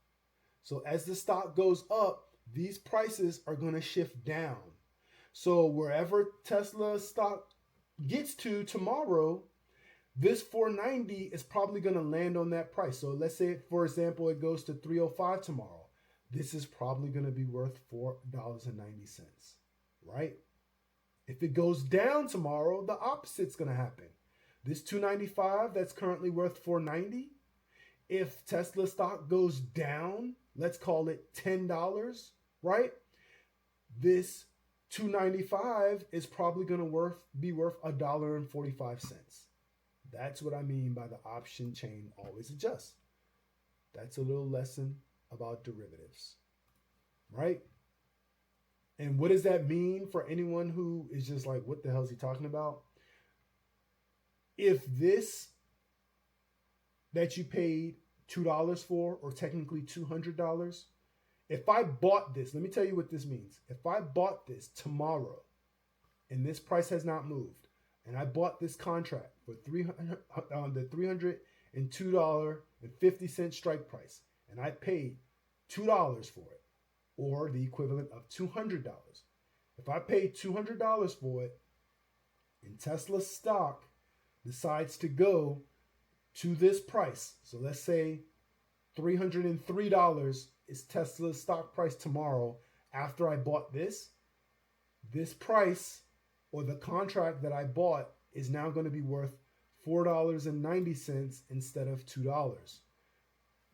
So as the stock goes up, these prices are going to shift down. So wherever Tesla stock gets to tomorrow, this 490 is probably going to land on that price. So let's say, for example, it goes to 305 tomorrow. This is probably going to be worth $4.90, right? If it goes down tomorrow, the opposite's going to happen. This 295 that's currently worth 490, if Tesla stock goes down, let's call it $10, right? This 295 is probably going to be worth $1.45. That's what I mean by the option chain always adjusts. That's a little lesson about derivatives, right? And what does that mean for anyone who is just like, what the hell is he talking about? If this that you paid $2 for, or technically $200, if I bought this, let me tell you what this means. If I bought this tomorrow and this price has not moved, and I bought this contract for the $302.50 strike price, and I paid $2 for it, or the equivalent of $200. If I paid $200 for it, and Tesla stock decides to go to this price, so let's say $303 is Tesla's stock price tomorrow after I bought this price or the contract that I bought is now going to be worth $4.90 instead of $2.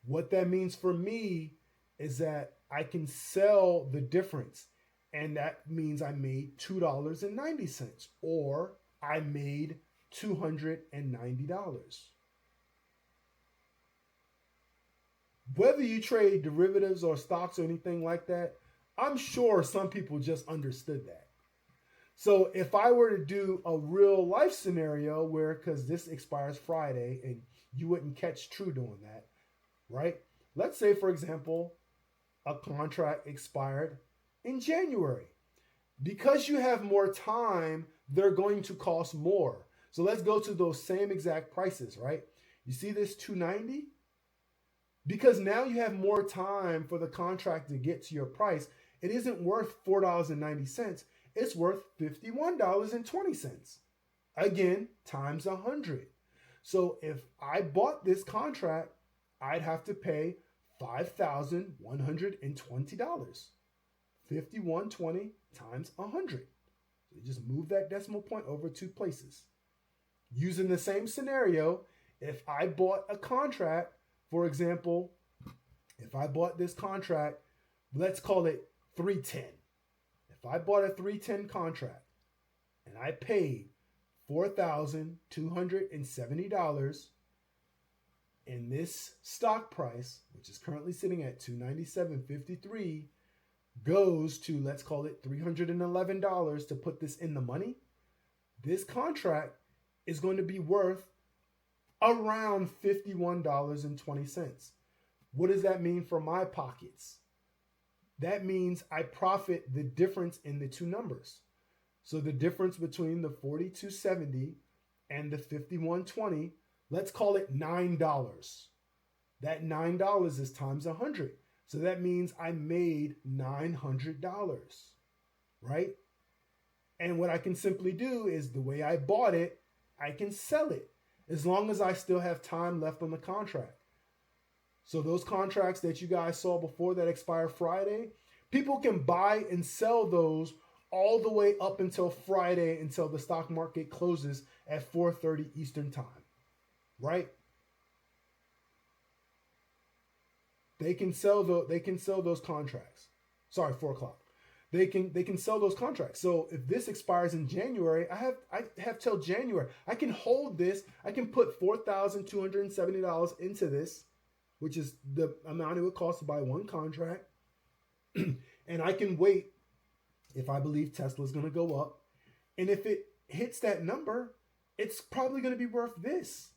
What that means for me is that I can sell the difference, and that means I made $2.90 or I made $290. Whether you trade derivatives or stocks or anything like that, I'm sure some people just understood that. So if I were to do a real life scenario where, because this expires Friday and you wouldn't catch True doing that, right? Let's say, for example, a contract expired in January. Because you have more time, they're going to cost more. So let's go to those same exact prices, right? You see this 290? Because now you have more time for the contract to get to your price, it isn't worth $4.90. It's worth $51.20. Again, times 100. So if I bought this contract, I'd have to pay $5,120. 5120 times 100. So you just move that decimal point over 2 places. Using the same scenario, if I bought a contract, for example, if I bought this contract, let's call it 310. If I bought a 310 contract and I paid $4,270, and this stock price, which is currently sitting at $297.53, goes to, let's call it $311 to put this in the money, this contract is going to be worth around $51.20. What does that mean for my pockets? That means I profit the difference in the two numbers. So the difference between the 42.70 and the 51.20, let's call it $9. That $9 is times 100. So that means I made $900, right? And what I can simply do is the way I bought it, I can sell it as long as I still have time left on the contract. So those contracts that you guys saw before that expire Friday, people can buy and sell those all the way up until Friday, until the stock market closes at 4:30 Eastern time, right? They can sell those contracts. Sorry, 4 o'clock. They can sell those contracts. So if this expires in January, I have till January. I can hold this. I can put $4,270 into this, which is the amount it would cost to buy one contract. And I can wait if I believe Tesla is going to go up. And if it hits that number, it's probably going to be worth this.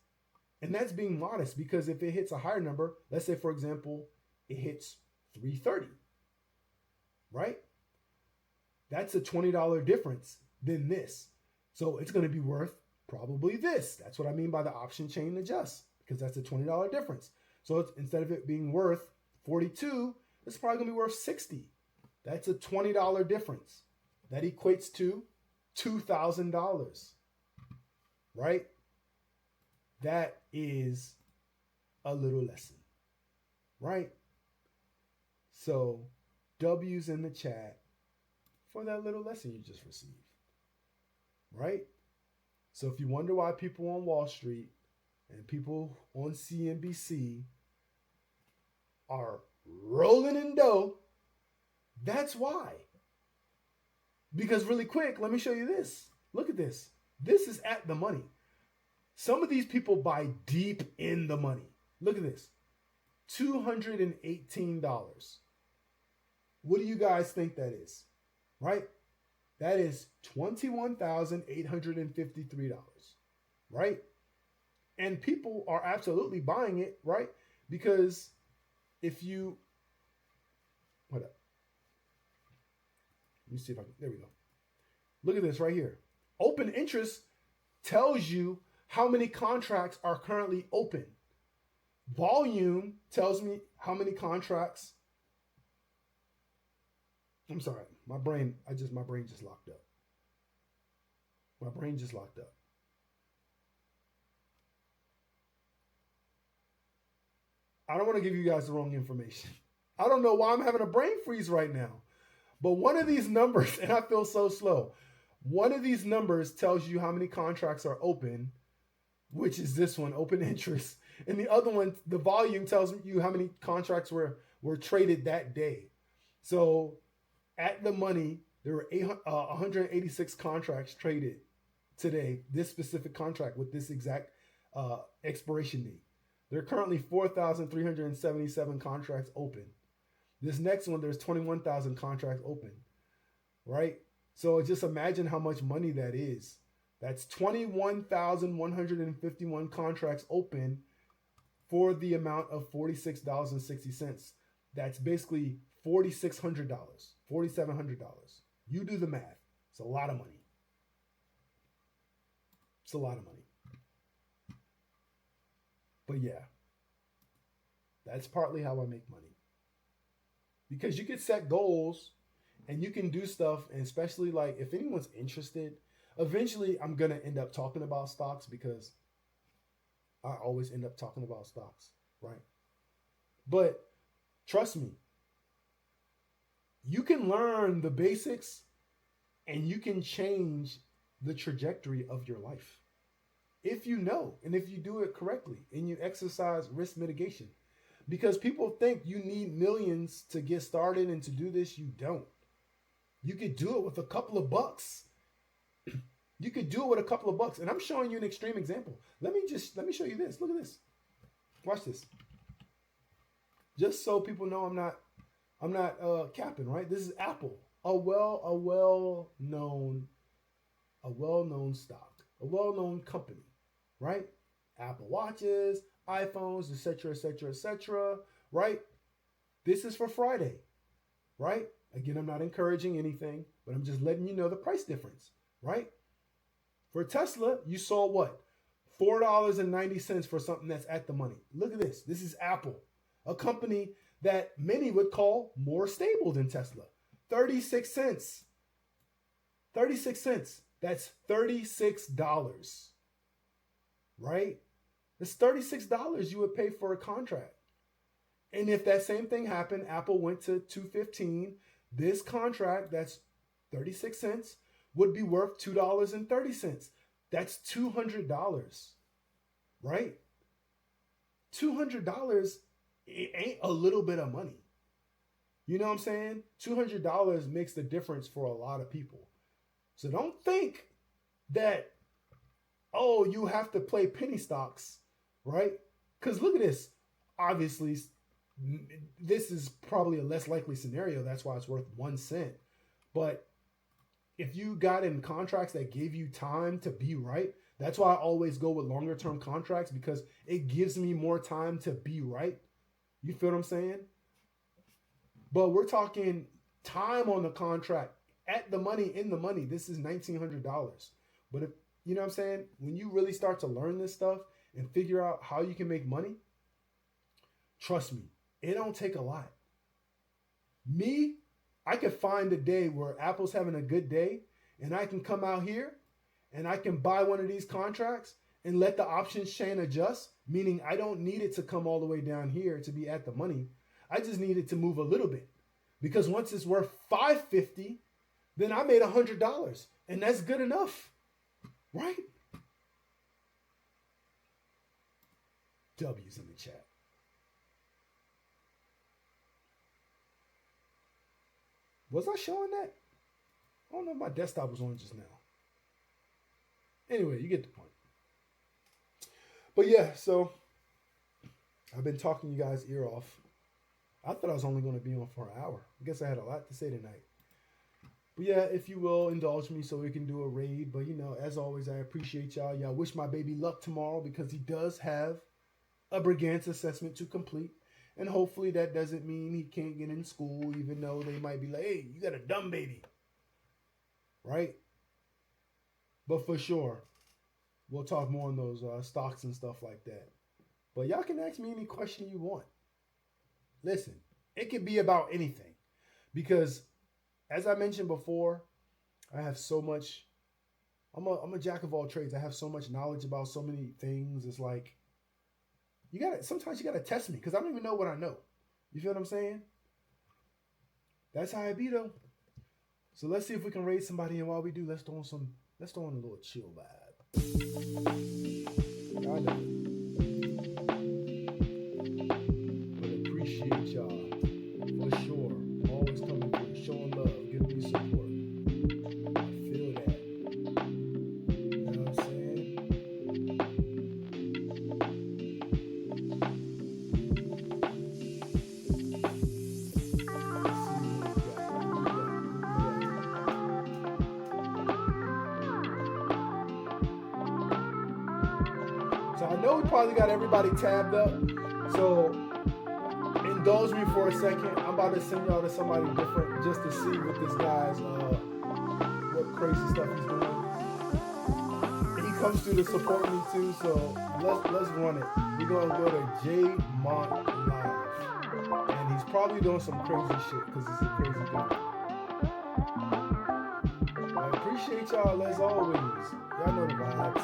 And that's being modest, because if it hits a higher number, let's say, for example, it hits 330, right? That's a $20 difference than this. So it's going to be worth probably this. That's what I mean by the option chain adjust, because that's a $20 difference. So it's, instead of it being worth 42, it's probably going to be worth 60. That's a $20 difference. That equates to $2,000, right? That is a little lesson, right? So W's in the chat for that little lesson you just received, right? So if you wonder why people on Wall Street and people on CNBC are rolling in dough, that's why. Because really quick, let me show you this. Look at this. This is at the money. Some of these people buy deep in the money. Look at this. $218. What do you guys think that is? Right? That is $21,853. Right? And people are absolutely buying it, right? Because if you... Hold up. Let me see if I can... There we go. Look at this right here. Open interest tells you how many contracts are currently open. Volume tells me how many contracts. I'm sorry, my brain just locked up. My brain just locked up. I don't want to give you guys the wrong information. I don't know why I'm having a brain freeze right now. But one of these numbers, and I feel so slow, one of these numbers tells you how many contracts are open, which is this one, open interest. And the other one, the volume, tells you how many contracts were traded that day. So at the money, there were 186 contracts traded today, this specific contract with this exact expiration date. There are currently 4,377 contracts open. This next one, there's 21,000 contracts open, right? So just imagine how much money that is. That's 21,151 contracts open for the amount of $46.60. That's basically $4,600, $4,700. You do the math. It's a lot of money. It's a lot of money. But yeah, that's partly how I make money. Because you can set goals and you can do stuff, and especially like if anyone's interested, eventually I'm going to end up talking about stocks because I always end up talking about stocks, right? But trust me, you can learn the basics and you can change the trajectory of your life. If you know, and if you do it correctly and you exercise risk mitigation. Because people think you need millions to get started and to do this. You don't. You could do it with a couple of bucks. You could do it with a couple of bucks. And I'm showing you an extreme example. Let me show you this. Look at this. Watch this. Just so people know I'm not capping, right? This is Apple, a well-known stock, a well-known company, right? Apple Watches, iPhones, etc., etc., etc., right? This is for Friday, right? Again, I'm not encouraging anything, but I'm just letting you know the price difference, right? For Tesla, you saw what? $4.90 for something that's at the money. Look at this. This is Apple, a company that many would call more stable than Tesla. 36 cents. 36 cents. That's $36, right? It's $36 you would pay for a contract. And if that same thing happened, Apple went to $2.15, this contract that's 36 cents would be worth $2.30. That's $200, right? $200, it ain't a little bit of money. You know what I'm saying? $200 makes the difference for a lot of people. So don't think that, oh, you have to play penny stocks, right? Because look at this. Obviously, this is probably a less likely scenario. That's why it's worth 1 cent. But if you got in contracts that gave you time to be right, that's why I always go with longer term contracts, because it gives me more time to be right. You feel what I'm saying? But we're talking time on the contract, at the money, in the money. This is $1,900. But if, you know what I'm saying? When you really start to learn this stuff and figure out how you can make money, trust me, it don't take a lot. Me, I could find a day where Apple's having a good day and I can come out here and I can buy one of these contracts and let the options chain adjust, meaning I don't need it to come all the way down here to be at the money. I just need it to move a little bit, because once it's worth $5.50, then I made $100, and that's good enough, right? W's in the chat. Was I showing that? I don't know if my desktop was on just now. Anyway, you get the point. But yeah, so I've been talking you guys' ear off. I thought I was only going to be on for an hour. I guess I had a lot to say tonight. But yeah, if you will, indulge me so we can do a raid. But, you know, as always, I appreciate y'all. Y'all wish my baby luck tomorrow, because he does have a Brigance assessment to complete. And hopefully that doesn't mean he can't get in school, even though they might be like, hey, you got a dumb baby. Right? But for sure, we'll talk more on those stocks and stuff like that. But y'all can ask me any question you want. Listen, it could be about anything. Because, as I mentioned before, I have so much. I'm a jack of all trades. I have so much knowledge about so many things. It's like, sometimes you gotta test me, because I don't even know what I know. You feel what I'm saying? That's how I be though. So let's see if we can raise somebody, and while we do, let's throw on a little chill vibe. I know. But appreciate y'all for sure. Always coming through, showing love, giving me support. I feel that. You know what I'm saying? So I know we probably got everybody tabbed up. So indulge me for a second. I'm about to send y'all to somebody different just to see what this guy's what crazy stuff he's doing. He comes through to support me too, so let's run it. We're gonna go to J Mont Live, and he's probably doing some crazy shit because he's a crazy guy. I appreciate y'all as always. Y'all know the vibes.